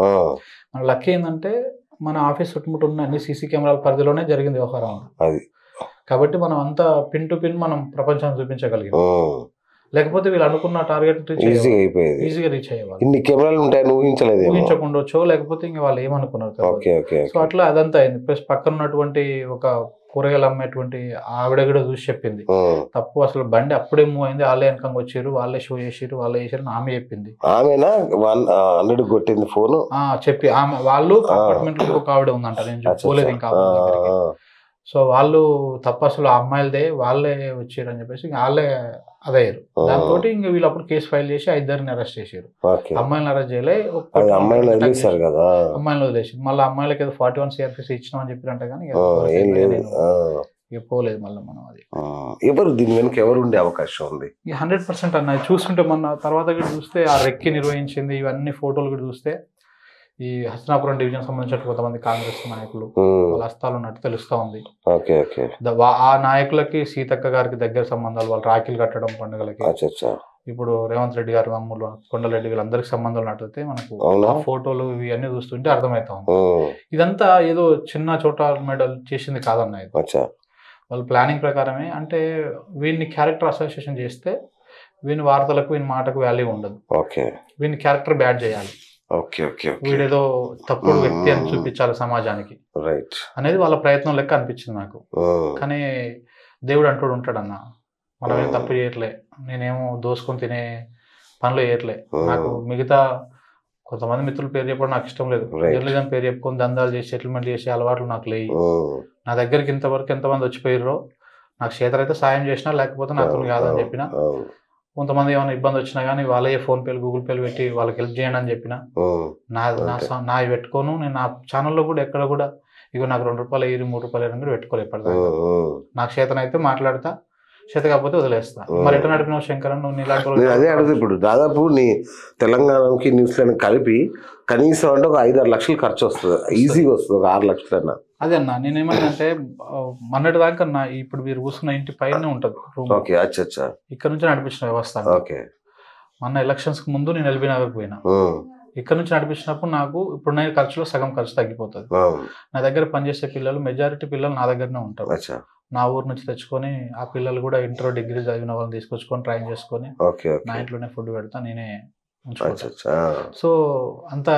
మన లక్కీ ఏంటంటే మన ఆఫీస్ చుట్టుముట్టు ఉన్న అన్ని సీసీ కెమెరాల పరిధిలోనే జరిగింది వ్యవహారం. కాబట్టి మనం అంతా పిన్ టు పిన్ మనం ప్రపంచాన్ని చూపించగలిగాం. లేకపోతే వీళ్ళు అనుకున్న టార్గెట్ ఈజీగా రీచ్ అయ్యేవాళ్ళు. ఇన్ని కెమెరాలు ఉంటాయని ఊహించకుండొచ్చో, లేకపోతే ఇంకా వాళ్ళు ఏమనుకున్నారు. సో అట్లా అదంతా అయింది. ప్లస్ పక్కన ఉన్నటువంటి ఒక కూరగాయలు అమ్మేటువంటి ఆవిడ కూడా చూసి చెప్పింది తప్పు, అసలు బండి అప్పుడే మూవ్ అయింది, వాళ్ళే వెనకంగా వచ్చారు, వాళ్ళే షో చేసారు, వాళ్ళే చేసారు ఆమె చెప్పింది. కొట్టింది ఫోన్ చెప్పి ఆమె వాళ్ళు అపార్ట్మెంట్ లో ఒక ఆవిడ ఉందంట, నేను పోలేదు ఇంకా. సో వాళ్ళు తప్ప అసలు ఆ అమ్మాయిలదే, వాళ్ళే వచ్చారు అని చెప్పేసి వాళ్ళే అదయ్యారు. దాంతో ఇంకా వీళ్ళు అప్పుడు కేసు ఫైల్ చేసి 5 అరెస్ట్ చేశారు. అమ్మాయిలను అరెస్ట్ చేయలే, అమ్మాయిలను వదిలేసి మళ్ళీ అమ్మాయిలకి ఏదో 41 CRPC ఇచ్చినామని చెప్పారంట. కానీ ఇక పోలేదు మళ్ళీ మనం. అది ఎవరు దీని వెనక ఎవరు ఉండే అవకాశం ఉంది? 100% అన్నది చూస్తుంటే మొన్న తర్వాత కూడా చూస్తే ఆ రెక్కి నిర్వహించింది ఇవన్నీ ఫోటోలు కూడా చూస్తే ఈ హస్తినాపురం డివిజన్ సంబంధించిన కొంతమంది కాంగ్రెస్ నాయకులు వాళ్ళ హస్తాలు ఉన్నట్టు తెలుస్తా ఉంది. ఆ నాయకులకి సీతక్క గారికి దగ్గర సంబంధాలు, వాళ్ళు రాఖీలు కట్టడం పండుగలకి. ఇప్పుడు రేవంత్ రెడ్డి గారు తమ్ముళ్ళు కొండలరెడ్డి వీళ్ళందరికి సంబంధాలు నట్టితే మనకు ఆ ఫోటోలు ఇవన్నీ చూస్తుంటే అర్థమవుతా ఉంది. ఇదంతా ఏదో చిన్న చోట మెడల్ చేసింది కాదన్న, ఇది వాళ్ళ ప్లానింగ్ ప్రకారమే. అంటే వీడిని క్యారెక్టర్ అసోసియేషన్ చేస్తే వీని వార్తలకు వీని మాటకు వాల్యూ ఉండదు, వీని క్యారెక్టర్ బ్యాడ్ చేయాలి, వీడేదో తప్పుడు వ్యక్తి అని చూపించాలి సమాజానికి అనేది వాళ్ళ ప్రయత్నం లెక్క అనిపించింది నాకు. కానీ దేవుడు అంటూ ఉంటాడన్న, మనం ఏం తప్పు చేయట్లే, నేనేమో దోసుకొని తినే పనులు చేయట్లే. నాకు మిగతా కొంతమంది మిత్రుల పేరు చెప్పడం నాకు ఇష్టం లేదు. జర్నలిజం పేరు చెప్పుకొని దందాలు చేసి సెటిల్మెంట్ చేసే అలవాట్లు నాకు లేవు. నా దగ్గరికి ఇంతవరకు ఎంతమంది వచ్చిపోయారో నాకు చేతనైతే సాయం చేసినా, లేకపోతే నాకు కాదని చెప్పిన. కొంతమంది ఏమైనా ఇబ్బంది వచ్చినా కానీ వాళ్ళే ఫోన్పేలు గూగుల్ పేలు పెట్టి వాళ్ళకి హెల్ప్ చేయండి అని చెప్పిన. నా పెట్టుకోను. నేను నా ఛానల్లో కూడా ఎక్కడ కూడా ఇగో నాకు 2 రూపాయలు 3 రూపాయలు కూడా పెట్టుకోలేదు ఇప్పటిదాకా. నాకు చేతనైతే మాట్లాడతా, చేత కాకపోతే వదిలేస్తా. మరి ఎట్లా నడిపినావు శంకరన్ నువ్వు? నేను అదే అడుగుతా. ఇప్పుడు దాదాపు నీ తెలంగాణకి న్యూస్లను కలిపి కనీసం అంటే ఒక 5-6 లక్షలు ఖర్చు వస్తుంది, ఈజీగా వస్తుంది, ఒక 6 లక్షలు అన్న. అదే అన్న, నేనేమంటే మొన్నటి దాకా ఇప్పుడు మీరు కూర్చున్న ఇంటి పైన ఉంటుంది రూమ్. ఇక్కడ నుంచి నడిపించిన వ్యవస్థ. మొన్న ఎలక్షన్స్ కి ముందు నేను ఎల్బీనగర్కి పోయినా. ఇక్కడ నుంచి నడిపించినప్పుడు నాకు ఇప్పుడు నేను ఖర్చులో సగం ఖర్చు తగ్గిపోతుంది. నా దగ్గర పనిచేసే పిల్లలు మెజారిటీ పిల్లలు నా దగ్గరనే ఉంటారు. నా ఊరు నుంచి తెచ్చుకొని ఆ పిల్లలు కూడా ఇంటర్ డిగ్రీ చదివిన వాళ్ళని తీసుకొచ్చుకొని ట్రైన్ చేసుకొని నా ఇంట్లోనే ఫుడ్ పెడతా, నేనే సో అంతా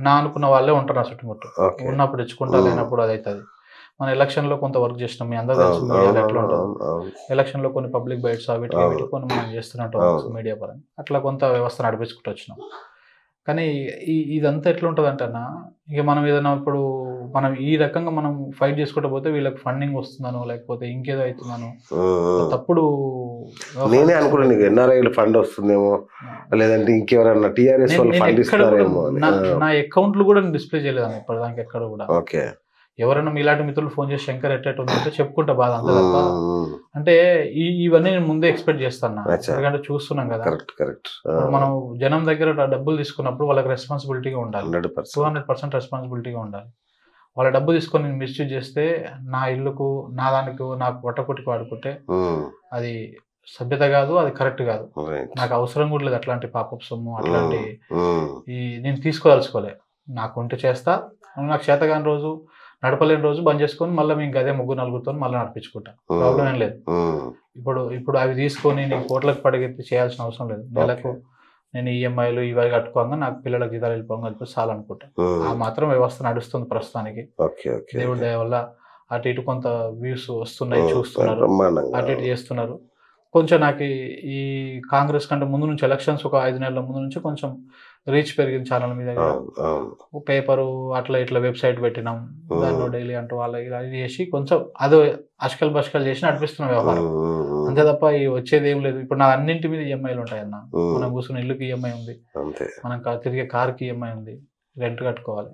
నా అనుకున్న వాళ్ళే ఉంటారు నా చుట్టుముట్టు. ఉన్నప్పుడు తెచ్చుకుంటా, లేనప్పుడు అది అవుతుంది. మన ఎలక్షన్ లో కొంత వర్క్ చేసినాం, మీ అందరూ తెలుసు మీడియాలో ఎట్లా ఉంటుంది. ఎలక్షన్ లో కొన్ని పబ్లిక్ బైట్స్ వీటికి కొన్ని మనం చేస్తున్నట్టు మీడియా పరంగా అట్లా కొంత వ్యవస్థ నడిపించుకుంటూ వచ్చినాం. కానీ ఇదంతా ఎట్లా ఉంటుంది అంటేనా, ఇక మనం ఏదైనా ఇప్పుడు మనం ఈ రకంగా మనం ఫైట్ చేసుకుంటూ పోతే వీళ్ళకి ఫండింగ్ వస్తుందనో లేకపోతే ఇంకేదో అవుతుందనో తప్పుడు నేనే అనుకున్నాను నీకు ఎన్ఆర్ఐలు ఫండ్ వస్తుందేమో, లేదంటే ఇంకెవరన్నా టీఆర్ఎస్ వాళ్ళు ఫండ్ ఇస్తారేమో. నా అకౌంట్లు కూడా నేను డిస్ప్లే చేయలేదన్న ఇప్పటిదాకా ఎక్కడ కూడా. ఓకే, ఎవరైనా మీలాంటి మిత్రులు ఫోన్ చేసి శంకర్ ఎట్టేట ఉందంటే చెప్పుకుంటా బాధ అంతే తప్ప, అంటే ఇవన్నీ నేను ముందే ఎక్స్పెక్ట్ చేస్తాను, ఎందుకంటే చూస్తున్నాం కదా. Correct correct. మనం జనం దగ్గర డబ్బులు తీసుకున్నప్పుడు వాళ్ళకి రెస్పాన్సిబిలిటీగా ఉండాలి, 200% రెస్పాన్సిబిలిటీగా ఉండాలి. వాళ్ళ డబ్బు తీసుకొని నేను మిస్యూజ్ చేస్తే నా ఇల్లుకు నా దానికి నాకు పొట్టకొట్టుకు వాడుకుంటే అది సభ్యత కాదు, అది కరెక్ట్ కాదు. నాకు అవసరం కూడా లేదు అట్లాంటి పాపప్ సొమ్ము, అట్లాంటి నేను తీసుకోదలుచుకోలే. నాకు ఉంటే చేస్తా, నాకు చేతగాని రోజు నడపలేని రోజు బంద్ చేసుకొని మళ్ళీ మేము అదే 3-4 మళ్ళీ నడిపించుకుంటా, ప్రాబ్లం ఏం లేదు. ఇప్పుడు అవి తీసుకొని నేను కోట్లకు పడిగెత్తి చేయాల్సిన అవసరం లేదు. నెలకు నేను ఈఎంఐలు ఇవి కట్టుకోగా నాకు పిల్లలకు జీతాలు వెళ్ళిపోగా కలిపి చాలు అనుకుంటా. ఆ మాత్రం వ్యవస్థ నడుస్తుంది ప్రస్తుతానికి. దేవుడి దయ వల్ల అటు ఇటు కొంత వ్యూస్ వస్తున్నాయి, చూస్తున్నారు, అటు ఇటు చేస్తున్నారు. కొంచెం నాకు ఈ కాంగ్రెస్ కంటే ముందు నుంచి ఎలక్షన్స్ ఒక 5 నెలల ముందు నుంచి కొంచెం రీచ్ పెరిగింది ఛానల్ మీద. పేపరు అట్లా ఇట్లా వెబ్సైట్ పెట్టినాం, దాంట్లో డైలీ అంటూ వాళ్ళ ఇలా చేసి కొంచెం అదో అష్కల్ బష్కల్ చేసి నడిపిస్తున్నాం వ్యవహారం, అంతే తప్ప వచ్చేది ఏం లేదు. ఇప్పుడు నా అన్నింటి మీద ఈఎంఐలు ఉంటాయన్న. మనం కూర్చున్న ఇల్లుకి ఈఎంఐ ఉంది, మనం తిరిగే కార్కి ఈఎంఐ ఉంది, రెంట్ కట్టుకోవాలి.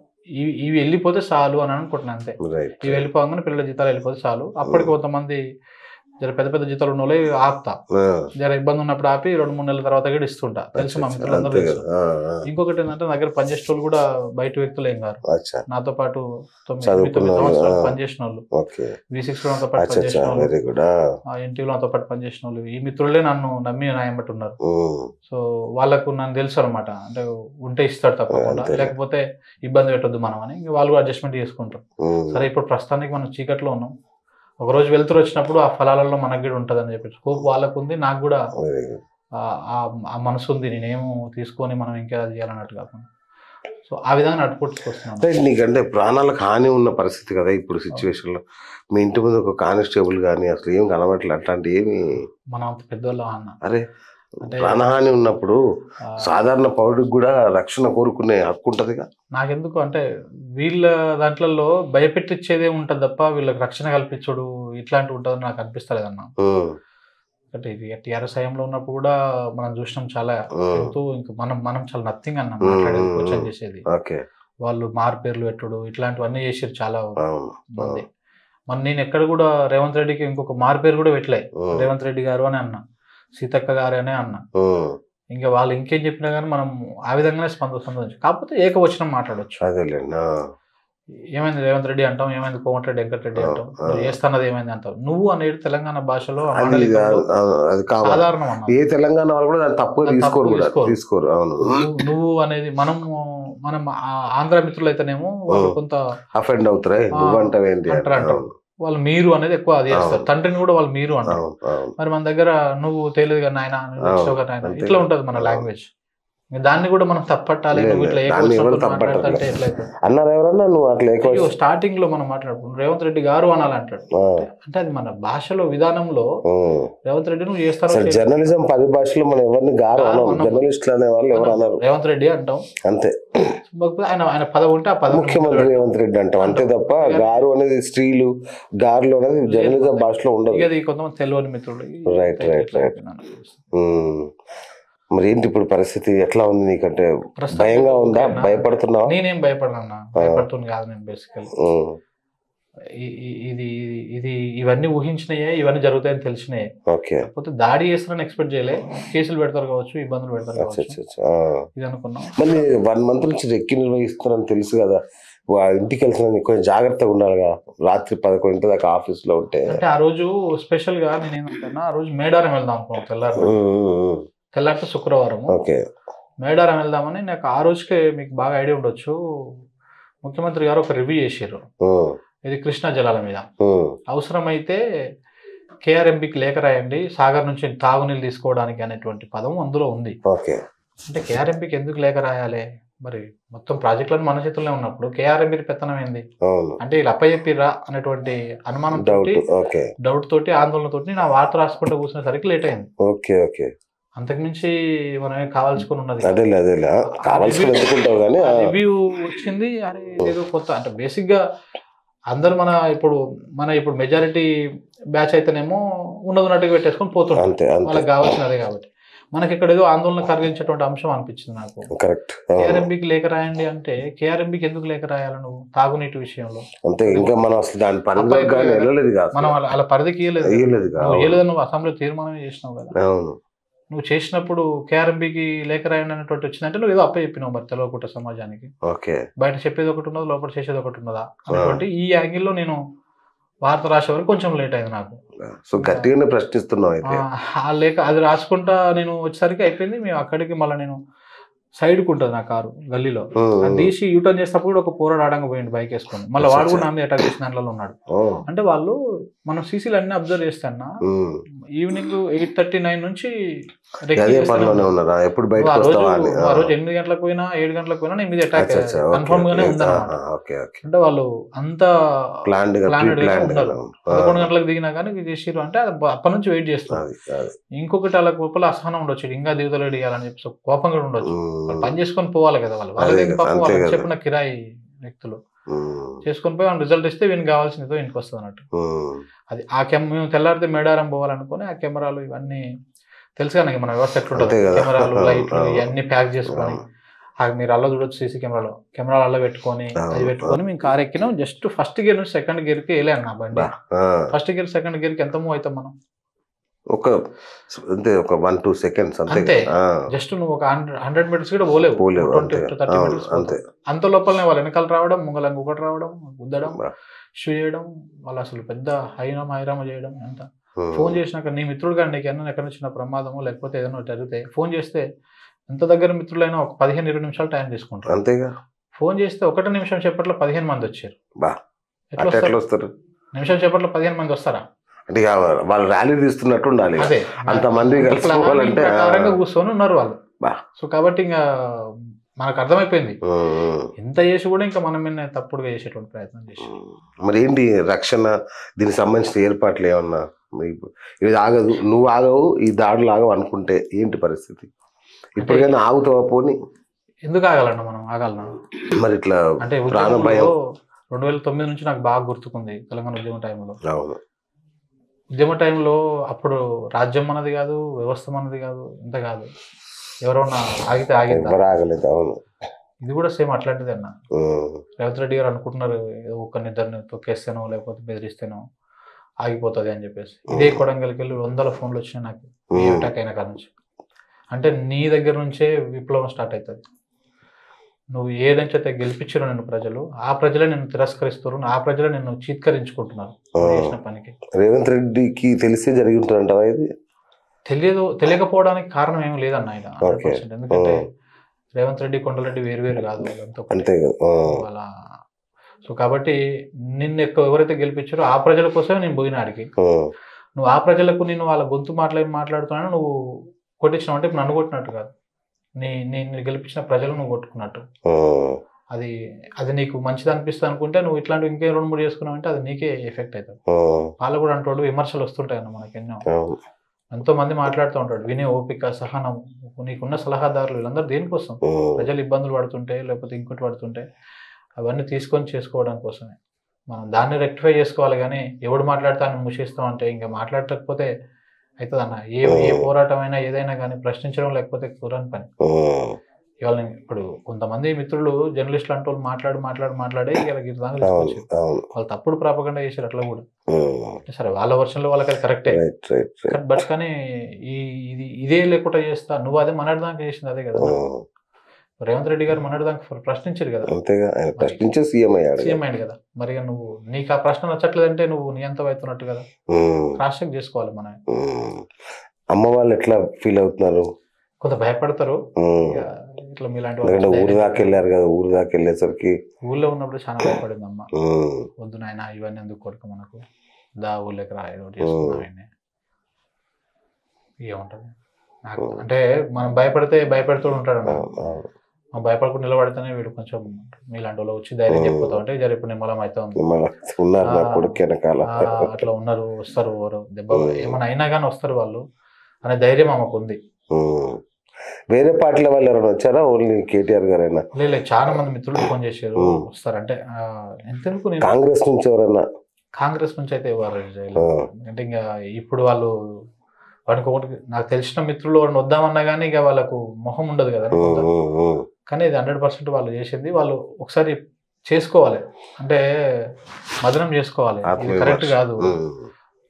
ఇవి వెళ్ళిపోతే చాలు అని అనుకుంటున్నాను అంతే. ఇవి వెళ్ళిపోగానే పిల్లల జీతాలు వెళ్ళిపోతే చాలు. అప్పటికి కొంతమంది జర పెద్ద పెద్ద జీతాలు ఉన్న వాళ్ళు ఆపుతా, జర ఇబ్బంది ఉన్నప్పుడు ఆపి 2-3 నెలల తర్వాత కూడా ఇస్తుంటా, తెలుసు మా మిత్రులందరూ తెలుసు. ఇంకొకటి ఏంటంటే దగ్గర పనిచేసిన వాళ్ళు కూడా బయట వ్యక్తులు ఏం కాదు, నాతో పాటు 9 సంవత్సరాలు పనిచేసిన వాళ్ళు, V6 నాతో పాటు పనిచేసిన వాళ్ళు, ఎన్టీవీ నాతో పాటు పనిచేసిన వాళ్ళు, ఈ మిత్రులే నన్ను నమ్మి నాయబట్టి ఉన్నారు. సో వాళ్ళకు నన్ను తెలుసు అనమాట, అంటే ఉంటే ఇస్తాడు తప్పకుండా, లేకపోతే ఇబ్బంది పెట్టొద్దు మనం అని వాళ్ళు కూడా అడ్జస్ట్మెంట్ చేసుకుంటారు. సరే ఇప్పుడు ప్రస్తుతానికి మనం చీకట్లో ఉన్నాం, ఒకరోజు వెళ్తురు వచ్చినప్పుడు ఆ ఫలాలలో మనకు కూడా ఉంటుంది అని చెప్పి హోప్ వాళ్ళకు ఉంది, నాకు కూడా ఆ మనసు ఉంది, నేనేమో తీసుకొని మనం ఇంకా చేయాలన్నట్టు కాకుండా. సో ఆ విధంగా నడుపుకొస్తున్నాను. నీకంటే ప్రాణాలకు హాని ఉన్న పరిస్థితి కదా ఇప్పుడు సిచ్యువేషన్లో. మీ ఇంటి ముందు ఒక కానిస్టేబుల్ కానీ అసలు ఏం కనబడట్లేదు, అట్లాంటి ఏమి మనం అంత పెద్దవాళ్ళం అన్న. అరే ప్రాణహాని ఉన్నప్పుడు సాధారణ పౌరుడికి కూడా రక్షణ కోరుకునే హక్కు ఉంటదిగా. నాకెందుకు అంటే వీళ్ళ దాంట్లో భయపెట్టించేదే ఉంటది తప్ప వీళ్ళకి రక్షణ కల్పించడు ఇట్లాంటివి ఉంటుందని నాకు అనిపిస్తలేదన్న. అంటే ఇది టీఆర్ఎస్ హయాంలో ఉన్నప్పుడు కూడా మనం చూసినాం చాలా, ఇంకా మనం చాలా నథింగ్ అన్న మాట్లాడేది, క్వశ్చన్ చేసేది, వాళ్ళు మారుపేర్లు పెట్టుడు ఇట్లాంటివన్నీ చేసారు చాలా మంది. మన నేను ఎక్కడ కూడా రేవంత్ రెడ్డికి ఇంకొక మారుపేరు కూడా పెట్టలే, రేవంత్ రెడ్డి గారు అని అన్నా, సీతక్క గారు అనే అన్నా. ఇంకా వాళ్ళు ఇంకేం చెప్పినా కానీ మనం ఆ విధంగానే స్పందించు, కాకపోతే ఏకవచనం మాట్లాడచ్చు. ఏమైంది రేవంత్ రెడ్డి అంటాం, ఏమైంది కోమటిరెడ్డి వెంకటరెడ్డి అంటాం, చేస్తున్నది ఏమైంది అంటావు. నువ్వు అనేది తెలంగాణ భాషలో సాధారణం అన్న, ఏ తెలంగాణ వాళ్ళు కూడా తప్పుగా తీసుకోరు. నువ్వు అనేది మనం ఆంధ్ర మిత్రులు అయితేనేమో వాళ్ళు కొంత అఫెండ్ అవుతారు, అంటారు. వాళ్ళు మీరు అనేది ఎక్కువ అది చేస్తారు, తండ్రిని కూడా వాళ్ళు మీరు అంటారు. మరి మన దగ్గర నువ్వు తెలియదు కదా నాయన, ఇట్లా ఉంటది మన లాంగ్వేజ్. దాన్ని కూడా మనం తప్పట్టాలి. స్టార్టింగ్ లో మనం మాట్లాడుకుంటాం రేవంత్ రెడ్డి గారు అనాలంటాడు, అంటే అది మన భాషలో విధానంలో రేవంత్ రెడ్డి నువ్వు చేస్తావు. జర్నలిజం పరిభాషలో మనం ఎవరిని జర్నలిస్టులు అనే వాళ్ళు ఎవరు అన్నారు, రేవంత్ రెడ్డి అంటాం అంతే. ఆయన పదవి ఉంటే ఆ పదవి ముఖ్యమంత్రి రేవంత్ రెడ్డి అంటాం అంతే తప్ప గారు అనేది స్త్రీలు గారులు అనేది జర్నలిజం భాషలో ఉండదు. ఇది కొంతమంది తెలియని మిత్రులు. Right right right. మరి ఏంటి ఇప్పుడు పరిస్థితి ఎట్లా ఉంది నీకంటే? భయంగా ఉందా, భయపడుతున్నావా? నేనేం భయపడనా, భయపడుతుంది కాదు నేను. బేసికల్ ఇది ఇవన్నీ ఊహించినాయే, ఇవన్నీ జరుగుతాయని తెలిసినాయే. కాకపోతే దాడి చేస్తారని ఎక్స్పెక్ట్ చేయలే. కేసులు పెడతారు కావచ్చు, ఇబ్బందులు పెడతారు కావచ్చు, ఇది అనుకున్నాం. మళ్ళీ 1 month నుంచి రెక్కి నిర్వహిస్తున్నారని తెలుసు కదా, ఇంటికి వెళ్తున్నా కొంచెం జాగ్రత్తగా ఉండాలిగా. రాత్రి 11 దాకా ఆఫీస్ లో ఉంటే. అంటే ఆ రోజు స్పెషల్ గా నేను ఏమంటున్నా, ఆ రోజు మేడారం వెళ్దాం అనుకున్నాం. తెల్లారితో శుక్రవారం మేడారం వెళ్దామని నాకు ఆ రోజుకే, మీకు బాగా ఐడియా ఉండొచ్చు, ముఖ్యమంత్రి గారు ఒక రివ్యూ చేశారు ఇది కృష్ణా జలాల మీద. అవసరమైతే కేఆర్ఎంబికి లేఖ రాయండి, సాగర్ నుంచి తాగునీళ్ళు తీసుకోవడానికి అనేటువంటి పదం అందులో ఉంది. అంటే కేఆర్ఎంబికి ఎందుకు లేఖ రాయాలి? మరి మొత్తం ప్రాజెక్టులను మన చేతుల్లో ఉన్నప్పుడు కేఆర్ఎంబి పెత్తనం ఏంది అంటే వీళ్ళు అప్పచెప్పిరా అనేటువంటి అనుమానం తోటి, డౌట్ తోటి, ఆందోళన తోటి నా వార్త రాసుకుంటూ కూర్చునేసరికి లేట్ అయింది. అంతకుమించి మనం కావాల్సుకుని ఉన్నది అదేలే కావాల్సిన ఎందుకుంటావు కానీ రివ్యూ వచ్చింది. అరే ఏదో కొత్త అంటే బేసిక్గా అందరు ఇప్పుడు మెజారిటీ బ్యాచ్ అయితేనేమో ఉన్నట్టుగా పెట్టేసుకొని పోతుంటారు, అంతే వాళ్ళకి కావాల్సినదే కాబట్టి. మనకి ఇక్కడ ఏదో ఆందోళన కలిగించేటువంటి అంశం అనిపించింది నాకు. కరెక్ట్. కేఆర్ఎంబీకి లేఖ రాయండి అంటే కేఆర్ఎంబీకి ఎందుకు లేఖ రాయాలి నువ్వు తాగునీటి విషయంలో? అంతే, ఇంకా మనం అసలు దాని పరిధిలోకి కానీ వెళ్ళలేదు కాదు, మనం అలా పరిధికి ఇయ్యలేదు. నువ్వు అసెంబ్లీ తీర్మానం చేసినావు కదా, అవును. నువ్వు చేసినప్పుడు కేఆర్ఎంబీకి లేఖ రాయండి అనేటువంటి వచ్చిందంటే నువ్వు ఏదో అప్ప చెప్పినావు మరి తెలియకుండా సమాజానికి. ఓకే, బయట చెప్పేది ఒకటి ఉన్నది, లోపల చేసేది ఒకటి ఉన్నదా అనేటువంటి ఈ యాంగిల్లో నేను వార్త రాసే వరకు కొంచెం లేట్ అయింది నాకు. సో గట్టిగానే ప్రశ్నిస్తున్నావు అయితే. ఆ లేఖ అది రాసుకుంటా నేను వచ్చేసరికి అయిపోయింది. మేము అక్కడికి మళ్ళీ నేను సైడ్కి ఉంటుంది నా కారు గల్లీలో, అది తీసి యూటర్న్ చేసినప్పుడు కూడా ఒక పోరాడు ఆడంగా పోయింది బైక్ వేసుకొని. మళ్ళీ వాడు కూడా నా మీద అటాక్ చేసిన దాంట్లో ఉన్నాడు. అంటే వాళ్ళు మనం సీసీలు అన్ని అబ్జర్వ్ చేస్తాను. ఈవినింగ్ 8:39 నుంచి ఆ రోజు 8 గంటలకు పోయినా 7 గంటలకు పోయినా నేను మీద అటాక్ కన్ఫర్మ్ గానే ఉందన్నమాట. అంటే వాళ్ళు అంత ప్లాన్డ్ గా ఉన్నారు. 11 గంటలకు దిగినా కానీ చేసిరు అంటే అప్పటి నుంచి వెయిట్ చేస్తారు. ఇంకొకటి వాళ్ళ కోపంలో అసహనం ఉండొచ్చు, ఇంకా దిగుతలు అడిగాలని చెప్పి కోపం కూడా ఉండొచ్చు. వాళ్ళు పని చేసుకొని పోవాలి కదా, వాళ్ళకి పాపం వాళ్ళకి చెప్పిన కిరాయి వ్యక్తులు చేసుకొని పోయి రిజల్ట్ ఇస్తే వీనికి కావాల్సిందో ఇంటికి వస్తుంది అన్నట్టు. అది మేము తెల్లారితే మేడారం పోవాలనుకుని ఆ కెమెరాలు ఇవన్నీ తెలుసు కానీ మన వ్యవస్థ ఎట్లుంటుంది, కెమెరాలు లైట్లు ఇవన్నీ ప్యాక్ చేసుకొని మీరు అలా చూడొచ్చు సీసీ కెమెరాలు అలా పెట్టుకొని మేము కార్ ఎక్కినాం. జస్ట్ ఫస్ట్ గేర్ నుంచి సెకండ్ గేర్కి వెళ్ళాను నా బండి. ఫస్ట్ గేర్ సెకండ్ గేర్కి ఎంత మూవ్ అవుతాం మనం? ఒక 1-2 సెకండ్స్ అంతే. జస్ట్ నువ్వు ఒక 100 మీటర్స్ కూడా పోలేవు, 20-30 మీటర్స్ అంత లోపలనే వాళ్ళు వెనకాల రావడం, ముంగలంగా ఒకటి రావడం, గుద్దడం, షూ చేయడం, వాళ్ళు అసలు పెద్ద హైరామ చేయడం. ఎంత ఫోన్ చేసినాక నీ మిత్రుడు కానీ నీకు ఏమన్నా ఎక్కడి నుంచి ప్రమాదమో లేకపోతే ఏదైనా జరిగితే ఫోన్ చేస్తే ఎంత దగ్గర మిత్రులైనా ఒక 15-20 నిమిషాలు టైం తీసుకుంటారు. అంతేగా, ఫోన్ చేస్తే 1 నిమిషం చెప్పట్లో 15 మంది వచ్చారు. ఎట్లా వస్తారు? నిమిషం చెప్పట్లో 15 మంది వస్తారా? అంటే వాళ్ళు ర్యాలీ తీస్తున్నట్టు ఉండాలి, అంతమంది కలుసుకోవాలంటే కూర్చొని ఉన్నారు వాళ్ళు. సో కాబట్టి ఇంకా మనకు అర్థమైపోయింది ఎంత చేసి కూడా ఇంకా మనం మీద తప్పుడుగా చేసేటువంటి ప్రయత్నం చేసి. మరి ఏంటి రక్షణ, దీనికి సంబంధించిన ఏర్పాట్లు ఏమన్నా? ఇది ఆగదు, నువ్వు ఆగవు, ఈ దాడులు ఆగవు అనుకుంటే ఏంటి పరిస్థితి? ఇప్పటికైనా ఆగుతావా? పోనీ ఎందుకు ఆగాలన్నా మనం? ఆగాలన్నా మరి ఇట్లా అంటే 2009 నుంచి నాకు బాగా గుర్తుకుంది తెలంగాణ ఉద్యమ టైంలో. ఉద్యమ టైంలో అప్పుడు రాజ్యం మనది కాదు, వ్యవస్థ మనది కాదు, ఇంత కాదు, ఎవరన్నా ఆగితే ఆగలేదు. ఇది కూడా సేమ్ అట్లాంటిది అన్న. రేవంత్ రెడ్డి గారు అనుకుంటున్నారు ఏదో ఒక్కరినిద్దరిని తొక్కేస్తేనో లేకపోతే బెదిరిస్తేనో ఆగిపోతుంది అని చెప్పేసి. ఇదే కొడంగల్కి వెళ్ళి 100 ఫోన్లు వచ్చినాయి నాకు అటాక్ అయిన కాడ నుంచి. అంటే నీ దగ్గర నుంచే విప్లవం స్టార్ట్ అవుతుంది. నువ్వు ఏదైతే గెలిపించారో నిన్ను ప్రజలు, ఆ ప్రజలే నిన్ను తిరస్కరిస్తారు, ఆ ప్రజలే నిన్ను చీత్కరించుకుంటున్నారు చేసిన పనికి. రేవంత్ రెడ్డికి తెలిసే జరిగి ఉంటుందంటావా? ఇది తెలియకపోవడానికి కారణం ఏమి లేదన్న ఆయన 100%. ఎందుకంటే రేవంత్ రెడ్డి, కొండలరెడ్డి వేరు కాదు వాళ్ళ. సో కాబట్టి నిన్ను ఎవరైతే గెలిపించారో ఆ ప్రజల కోసమే నేను పోయిన ఆడికి. నువ్వు ఆ ప్రజలకు నేను వాళ్ళ గొంతు మాట్లాడుతున్నాను, నువ్వు కొట్టించినావు అంటే నన్ను కొట్టినట్టు కాదు, నేను గెలిపించిన ప్రజలు నువ్వు కొట్టుకున్నట్టు. అది నీకు మంచిది అనిపిస్తుంది అనుకుంటే నువ్వు ఇట్లాంటివి ఇంకే 2-3 చేసుకున్నావు అంటే అది నీకే ఎఫెక్ట్ అవుతుంది. వాళ్ళు కూడా అంటాడు, విమర్శలు వస్తుంటాయి అన్న మనకి ఎన్నో, ఎంతో మంది మాట్లాడుతూ ఉంటాడు. వినే ఓపిక, సహనం, నీకున్న సలహాదారులు వీళ్ళందరూ దేనికోసం? ప్రజలు ఇబ్బందులు పడుతుంటే లేకపోతే ఇంకోటి పడుతుంటే అవన్నీ తీసుకొని చేసుకోవడం కోసమే. మనం దాన్ని రెక్టిఫై చేసుకోవాలి. కానీ ఎవడు మాట్లాడతాను మూసేస్తాం అంటే ఇంకా మాట్లాడకపోతే అవుతుంది అన్న. ఏ పోరాటం అయినా ఏదైనా కానీ ప్రశ్నించడం లేకపోతే కుదరని పని. ఇవాళ ఇప్పుడు కొంతమంది మిత్రులు జర్నలిస్టులు అంటే వాళ్ళు మాట్లాడే వాళ్ళు తప్పుడు ప్రాపగండా చేశారు. అట్లా కూడా సరే వాళ్ళ వర్షన్లో వాళ్ళకి అది కరెక్టే, బట్ కానీ ఇదే లేకుండా చేస్తా నువ్వు అదే మనడానికి చేసింది అదే కదా. రేవంత్ రెడ్డి గారు మనడానికి ప్రశ్నించారు కదా, సీఎం అయ్యాడు కదా. మరి నువ్వు నీకు ఆ ప్రశ్న నచ్చట్లేదంటే నువ్వు నీ అంత అవుతున్నట్టు కదా, క్రాస్ చెక్ చేసుకోవాలి. మన అమ్మ వాళ్ళు ఎట్లా ఫీల్ అవుతున్నారు? కొంత భయపడతారు. ఇట్లా మీలాంటి ఊరు దాకా వెళ్ళారు కదా, ఊరు దాకా వెళ్ళేసరికి ఊళ్ళో ఉన్నప్పుడు చాలా భయపడింది అమ్మ. వద్దు నాయన ఇవన్నీ ఎందుకు కొడుకు మనకు, దా ఊళ్ళోకి రా ఏదో చేసుకున్నాం. ఆయన్ని ఏముంటది నాకు అంటే మనం భయపడుతూ ఉంటాడు అన్న. మనం భయపడకుండా నిలబడితేనే వీడు కొంచెం మీలాంటి వాళ్ళు వచ్చి ధైర్యం చెప్పిపోతాం అంటే జర ఇప్పుడు నిమ్మలం అవుతుంది. అట్లా ఉన్నారు, వస్తారు, దెబ్బ ఏమైనా అయినా కానీ వస్తారు వాళ్ళు అనే ధైర్యం ఆమెకు ఉంది. వేరే పార్టీల వాళ్ళు ఎవరైనా వచ్చారా, ఓన్లీ కేటీఆర్ గారైనా? లేదు, చాలా మంది మిత్రులు ఫోన్ చేశారు వస్తారంటే. ఎంతవరకు నేను కాంగ్రెస్ నుంచి ఎవరైనా? కాంగ్రెస్ నుంచి అయితే ఎవరు చేయలేదు. అంటే ఇంకా ఇప్పుడు వాళ్ళు వాడికి ఒకటి నాకు తెలిసిన మిత్రులు వాడిని వద్దామన్నా కానీ ఇక వాళ్ళకు మొహం ఉండదు కదా. కానీ ఇది 100% వాళ్ళు చేసింది. వాళ్ళు ఒకసారి చేసుకోవాలి, అంటే మదనం చేసుకోవాలి. ఇది కరెక్ట్ కాదు.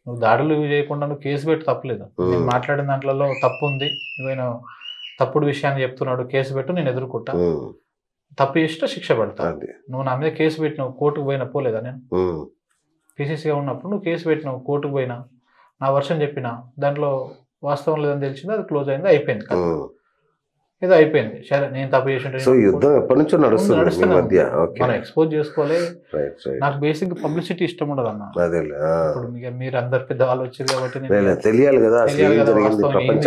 నువ్వు దాడులు చేయకుండా నువ్వు కేసు పెట్టి తప్పలేదు. నేను మాట్లాడిన దాంట్లో తప్పు ఉంది, నువ్వు తప్పుడు విషయాన్ని చెప్తున్నాడు, కేసు పెట్టు, నేను ఎదుర్కొంటా. తప్పు చేస్తే శిక్ష పడతా. నువ్వు నా మీద కేసు పెట్టినావు, కోర్టుకు పోయినా పోలేదా? నేను పీసీసీగా ఉన్నప్పుడు నువ్వు కేసు పెట్టినావు, కోర్టుకు పోయినా, నా వర్షన్ చెప్పినా, దాంట్లో వాస్తవం లేదని తెలిసింది, అది క్లోజ్ అయింది, అయిపోయింది. ఏదో అయిపోయింది. సరే, నేను తప్పు చేసి యుద్ధం ఎప్పటి నుంచో నడుస్తుంది మధ్య. మనం ఎక్స్పోజ్ చేసుకోవాలి. నాకు బేసిక్ పబ్లిసిటీ ఇష్టం ఉండదు అన్న. ఇప్పుడు మీరు అందరు పెద్దవాళ్ళు వచ్చారు కాబట్టి తెలియాలి కదా,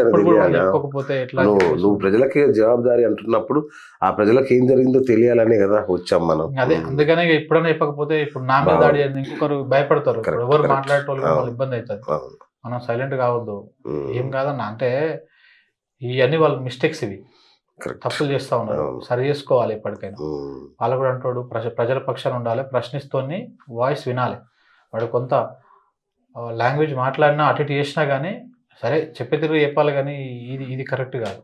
చెప్పకపోతే ఎట్లా? నువ్వు ప్రజలకి జవాబుదారీ అంటున్నప్పుడు ఆ ప్రజలకు ఏం జరిగిందో తెలియాలనే కదా వచ్చాం మనం. అదే, అందుకనే ఎప్పుడైనా చెప్పకపోతే ఇప్పుడు నా మీద దాడి ఇంకొకరు భయపడతారు, ఎవరు మాట్లాడేటోళ్ళు వాళ్ళు ఇబ్బంది అవుతుంది. మనం సైలెంట్ కావద్దు. ఏం కాదన్న, అంటే ఇవన్నీ వాళ్ళ మిస్టేక్స్, ఇవి తప్పులు చేస్తూ ఉన్నారు, సరి చేసుకోవాలి. ఎప్పటికైనా వాళ్ళు కూడా అంటాడు ప్రజల పక్షాన ఉండాలి, ప్రశ్నిస్తూనే వాయిస్ వినాలి. వాడు కొంత లాంగ్వేజ్ మాట్లాడినా అటు ఇటు చేసినా కానీ సరే చెప్పే తిరిగి చెప్పాలి, కానీ ఇది కరెక్ట్ కాదు.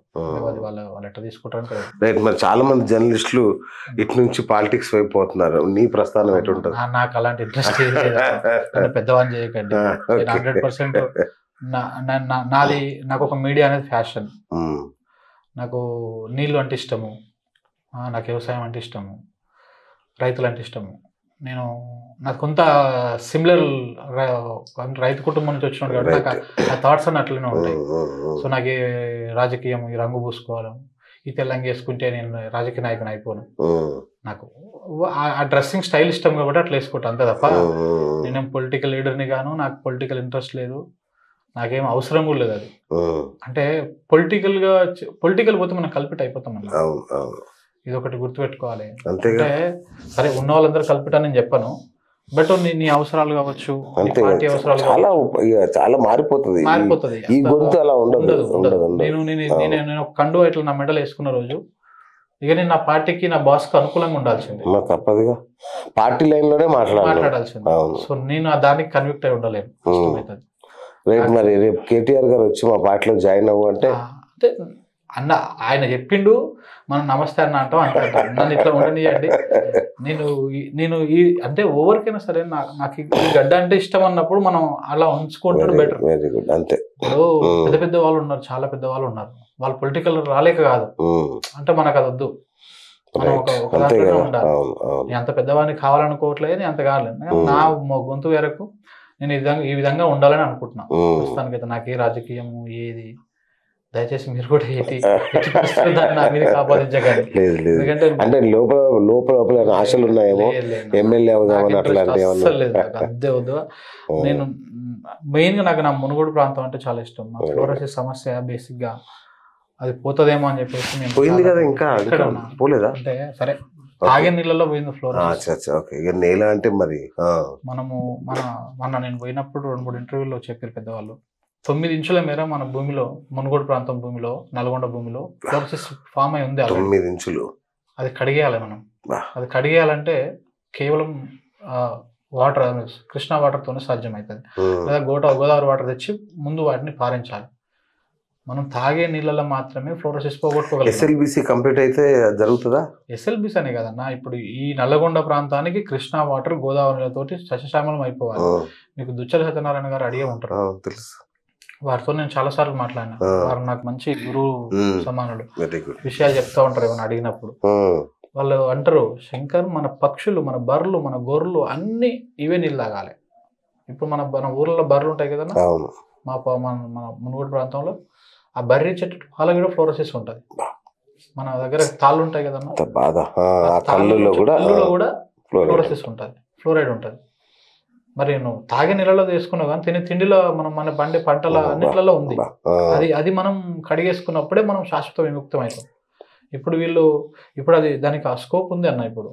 వాళ్ళు ఎట్లా తీసుకుంటారు. రైట్. మరి చాలా మంది జర్నలిస్టులు ఇటు నుంచి పాలిటిక్స్ వైపు పోతున్నారు. నీ ప్రస్థానం ఎటు ఉంటుంది? నాకు అలాంటి ఇంట్రెస్ట్ పెద్దవాళ్ళు చేయకండి. 100% నాది, నాకు ఒక మీడియా అనేది ఫ్యాషన్. నాకు నీళ్ళు అంటే ఇష్టము, నాకు వ్యవసాయం అంటే ఇష్టము, రైతులు అంటే ఇష్టము. నాకు కొంత సిమిలర్ రైతు కుటుంబం నుంచి వచ్చినాడు కాబట్టి నాకు ఆ థాట్స్ అన్నీ అట్లనే ఉంటాయి. సో నాకు రాజకీయం, ఈ రంగు పూసుకోవడం, ఈ తెల్లంగి వేసుకుంటే నేను రాజకీయ నాయకుని అయిపోను. నాకు ఆ డ్రెస్సింగ్ స్టైల్ ఇష్టం కాబట్టి అట్లా వేసుకుంటా, అంతే తప్ప నేనేం పొలిటికల్ లీడర్ని గాను, నాకు పొలిటికల్ ఇంట్రెస్ట్ లేదు, నాకేం అవసరం కూడా లేదు. అది అంటే పొలిటికల్ పోతే మనం కల్పిట్ అయిపోతాం అన్న. ఇది ఒకటి గుర్తుపెట్టుకోవాలి. అంటే సరే, ఉన్న వాళ్ళందరూ కల్పిట్ అని నేను చెప్పను, బట్ నీ అవసరాలు కావచ్చు, పార్టీ అవసరాలు చాలా మారిపోతుంది. నేను ఒక కండువా ఇట్లా నా మెడల్ వేసుకున్న రోజు ఇక నేను నా పార్టీకి, నా బాస్ కు అనుకూలంగా ఉండాల్సిందే, తప్పదుగా పార్టీ లైన్ లోనే మాట్లాడాల్సిందే. సో నేను దానికి కన్విక్ట్ అయి ఉండలేను, కష్టమవుతుంది. రేపు మరి రేపు కేటీఆర్ గారు వచ్చి మా పార్టీలో జాయిన్ అవ్వు అంటే అన్న ఆయన చెప్పిండు, మనం నమస్తే అన్న అంటాం అంటారు. నన్ను ఇట్లా ఉండనియండి. నేను ఈ అంటే ఎవరికైనా సరే నాకు ఈ గడ్డ అంటే ఇష్టం అన్నప్పుడు మనం అలా ఉంచుకుంటాడు బెటర్. అంతే. పెద్ద పెద్ద వాళ్ళు ఉన్నారు, చాలా పెద్ద వాళ్ళు ఉన్నారు, వాళ్ళు పొలిటికల్ రాలేక కాదు, అంటే మనకు అది వద్దు. మనం ఒక దాంట్లోనే ఉండాలి. నేను అంత పెద్దవాడిని కావాలనుకోవట్లేదు, నేను అంత కాలేదు. నా గొంతు వరకు నేను ఈ విధంగా ఉండాలని అనుకుంటున్నా. ప్రస్తుతానికైతే నాకు ఏ రాజకీయం ఏది, దయచేసి మీరు కూడా నా మీద కాపాదించగలరు. అంటే లోపల ఆశలు ఉన్నాయేమో, ఎమ్మెల్యే అవుదామని అట్లాంటి అదే వద్దు. నేను మెయిన్ గా నాకు నా మునుగోడు ప్రాంతం అంటే చాలా ఇష్టం. నా ఫ్లోరోసిస్ సమస్య బేసిక్ గా అది పోతుందేమో అని చెప్పేసి నేను పోయింది కదా, ఇంకా పోలేదా? అంటే సరే, తాగే నీళ్ళలో పోయింది ఫ్లోరోసిస్. నేల అంటే మరి మొన్న నేను పోయినప్పుడు 2-3 ఇంటర్వ్యూలో చెప్పారు పెద్దవాళ్ళు, 9 ఇంచుల మేర మన భూమిలో, మునుగోడు ప్రాంతం భూమిలో, నల్గొండ భూమిలో ఫ్లోరోసిస్ ఫామ్ అయి ఉంది. 9 ఇంచులు. అది కడిగేయాలి మనం. అది కడిగేయాలంటే కేవలం వాటర్, కృష్ణా వాటర్తోనే సాధ్యమవుతుంది. లేదా గోదావరి వాటర్ తెచ్చి ముందు వాటిని పారించాలి. మనం తాగే నీళ్ళలో మాత్రమే ఫ్లోరోసిస్ పోగొట్టుకోగలం. ఎస్ఎల్బిసి కంప్లీట్ అయితే జరుగుతుందా? ఎస్ఎల్బిసి అనే కదన్నా, ఇప్పుడు ఈ నల్లగొండ ప్రాంతానికి కృష్ణా వాటర్ గోదావరితోటి సస్యశ్యామలం అయిపోవాలి. మీకు దుచ్చల సత్యనారాయణ గారు అడిగే ఉంటారు, తెలుసు. వారితో నేను చాలా సార్లు మాట్లాడినా. వారు నాకు మంచి గురువు సమానులు, విషయాలు చెప్తా ఉంటారు ఏమైనా అడిగినప్పుడు. వాళ్ళు అంటారు, శంకర్ మన పక్షులు, మన బర్రెలు, మన గొర్రెలు అన్ని ఇవే నీళ్ళు తాగాలి. ఇప్పుడు మన ఊర్లో బర్రెలు ఉంటాయి కదా, మన మునుగోడు ప్రాంతంలో ఆ బర్రె చెట్టు పాల కూడా ఫ్లోరోసిస్ ఉంటుంది. మన దగ్గర తాళ్ళు ఉంటాయి కదన్నా, కళ్ళులో కూడా ఫ్లోరోసిస్ ఉంటుంది, ఫ్లోరైడ్ ఉంటుంది. మరి నువ్వు తాగే నీళ్ళలో తీసుకున్నావు కానీ తినే తిండిలో మన పండే పంటల అన్నిట్లలో ఉంది. అది మనం కడిగేసుకున్నప్పుడే మనం శాశ్వత విముక్తం అవుతాం. ఇప్పుడు అది దానికి ఆ స్కోప్ ఉంది అన్న. ఇప్పుడు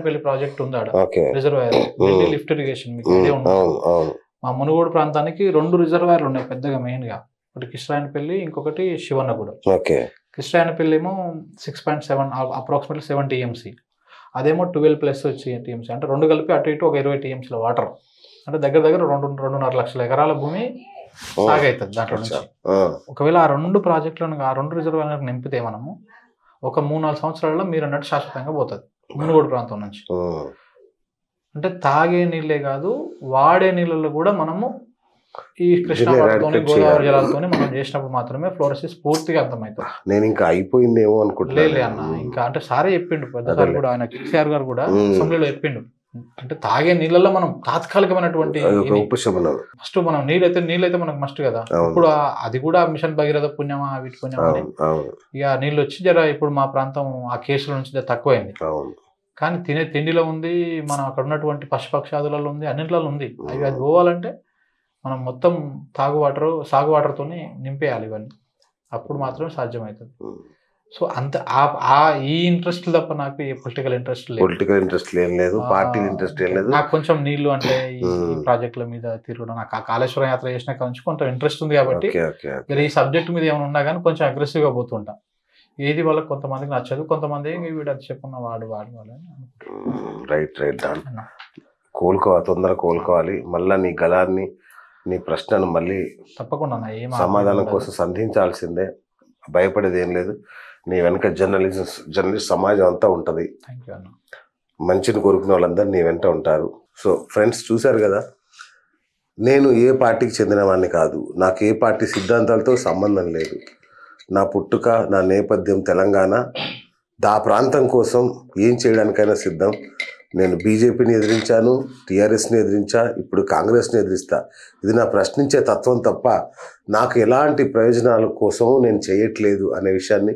పెళ్లి ప్రాజెక్ట్ ఉంది ఆడ, రిజర్వాయర్ లిఫ్ట్ ఇరిగేషన్, మీకు ఐడియా ఉంటుంది. మా మునుగోడు ప్రాంతానికి 2 రిజర్వాయర్లు ఉన్నాయి పెద్దగా, మెయిన్ గా ఒకటి కిష్టాయనపల్లి, ఇంకొకటి శివన్నగూడెం. ఓకే. కిష్టాయనపల్లి ఏమో 6.7 అప్రాక్సిమేట్లీ 7 TMC, అదేమో 12+ TMC, అంటే రెండు కలిపి అటు ఇటు ఒక 20 TMCల వాటర్, అంటే దగ్గర దగ్గర 2.5 లక్షల ఎకరాల భూమి సాగవుతుంది దాంట్లో నుంచి. ఒకవేళ ఆ 2 ప్రాజెక్టులను, ఆ 2 రిజర్వాయర్లను నింపితే మనము ఒక 3-4 సంవత్సరాల్లో మీరు అన్నట్టు శాశ్వతంగా పోతుంది మునుగోడు ప్రాంతం నుంచి. అంటే తాగే నీళ్ళే కాదు, వాడే నీళ్ళల్లో కూడా మనము ఈ కృష్ణా వాటర్తోని, గోదావరి జలాలతోని మనం చేసినప్పుడు మాత్రమే ఫ్లోరోసిస్ పూర్తిగా అర్థమవుతుంది. నేను ఇంకా అయిపోయిందేమో అనుకుంటున్నాను. లేదు అన్న, ఇంకా అంటే సారే చెప్పిండు పెద్దసారి కూడా, ఆయన KCR గారు కూడా అసెంబ్లీలో చెప్పిండు, అంటే తాగే నీళ్ళల్లో మనం తాత్కాలికమైనటువంటి ఫస్ట్ మనం నీళ్ళైతే మనకు మస్ట్ కదా. ఇప్పుడు అది కూడా మిషన్ భగీరథ పుణ్యమా వీటి పుణ్యమా అని ఇక నీళ్ళు వచ్చి జర ఇప్పుడు మా ప్రాంతం ఆ కేసుల నుంచి తక్కువైంది. కానీ తినే తిండిలో ఉంది, మనం అక్కడ ఉన్నటువంటి పశుపక్షాదులలో ఉంది, అన్నింటిలో ఉంది. అది పోవాలంటే మనం మొత్తం సాగు వాటర్తోని నింపేయాలి ఇవన్నీ, అప్పుడు మాత్రమే సాధ్యమవుతుంది. సో అంత ఈ ఇంట్రెస్ట్ తప్ప నాకు ఏ పొలిటికల్ ఇంట్రెస్ట్ లేదు, పార్టీ ఇంట్రెస్ట్ లేదు. నాకు కొంచెం నీళ్లు అంటే ఈ ప్రాజెక్టుల మీద తిరగడం, నాకు ఆ కాళేశ్వరం యాత్ర చేసిన కొంచెం కొంత ఇంట్రెస్ట్ ఉంది కాబట్టి ఈ సబ్జెక్ట్ మీద ఏమైనా ఉన్నా కానీ కొంచెం అగ్రెసివ్ గా పోతుంటా. ఏది వాళ్ళకి కొంతమందికి నచ్చదు, కొంతమంది వీడు అది చెప్పున్న వాడు వాళ్ళని. రైట్ తొందర కోలుకోవాలి. మళ్ళా నీ గలాన్ని, నీ ప్రశ్నను మళ్ళీ తప్పకుండా సమాధానం కోసం సంధించాల్సిందే, భయపడేది ఏం లేదు. నీ వెనక జర్నలిస్ట్ సమాజం అంతా ఉంటుంది, మంచిని కోరుకునే వాళ్ళందరూ నీ వెంట ఉంటారు. సో ఫ్రెండ్స్, చూశారు కదా, నేను ఏ పార్టీకి చెందిన వాడిని కాదు, నాకు ఏ పార్టీ సిద్ధాంతాలతో సంబంధం లేదు. నా పుట్టుక, నా నేపథ్యం తెలంగాణ, దా ప్రాంతం కోసం ఏం చేయడానికైనా సిద్ధం. నేను బీజేపీని ఎదిరించాను, టీఆర్ఎస్ని ఎదిరించా, ఇప్పుడు కాంగ్రెస్ని ఎదిరిస్తా. ఇది నా ప్రశ్నించే తత్వం తప్ప నాకు ఎలాంటి ప్రయోజనాల కోసము నేను చేయట్లేదు అనే విషయాన్ని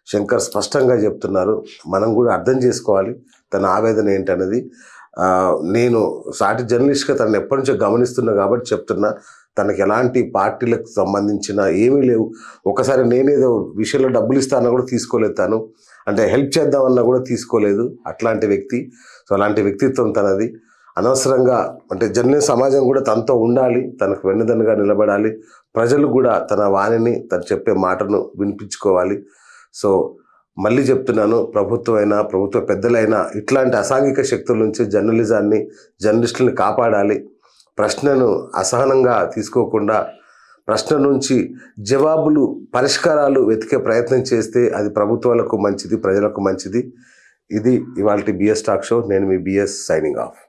శంకర్ స్పష్టంగా చెప్తున్నారు. మనం కూడా అర్థం చేసుకోవాలి తన ఆవేదన ఏంటనేది. నేను సాటి జర్నలిస్ట్గా తనను ఎప్పటి నుంచో గమనిస్తున్నా కాబట్టి చెప్తున్నా. తనకి ఎలాంటి పార్టీలకు సంబంధించిన ఏమీ లేవు. ఒకసారి నేనేదో విషయంలో డబ్బులు ఇస్తానన్నా కూడా తీసుకోలేదు, తను అంటే హెల్ప్ చేద్దామన్నా కూడా తీసుకోలేదు. అట్లాంటి వ్యక్తి. సో అలాంటి వ్యక్తిత్వం తనది. అనవసరంగా అంటే జర్నలిస్ట్ సమాజం కూడా తనతో ఉండాలి, తనకు వెన్నుదన్నుగా నిలబడాలి. ప్రజలు కూడా తన వాణిని, తను చెప్పే మాటను వినిపించుకోవాలి. సో మళ్ళీ చెప్తున్నాను, ప్రభుత్వ పెద్దలైనా ఇట్లాంటి అసాంఘిక శక్తుల నుంచి జర్నలిజాన్ని, జర్నలిస్టులను కాపాడాలి. ప్రశ్నను అసహనంగా తీసుకోకుండా ప్రశ్న నుంచి జవాబులు, పరిష్కారాలు వెతికే ప్రయత్నం చేస్తే అది ప్రభుత్వాలకు మంచిది, ప్రజలకు మంచిది. ఇది ఇవాల్టి బిఎస్ టాక్ షో. నేను మీ బిఎస్ సైనింగ్ ఆఫ్.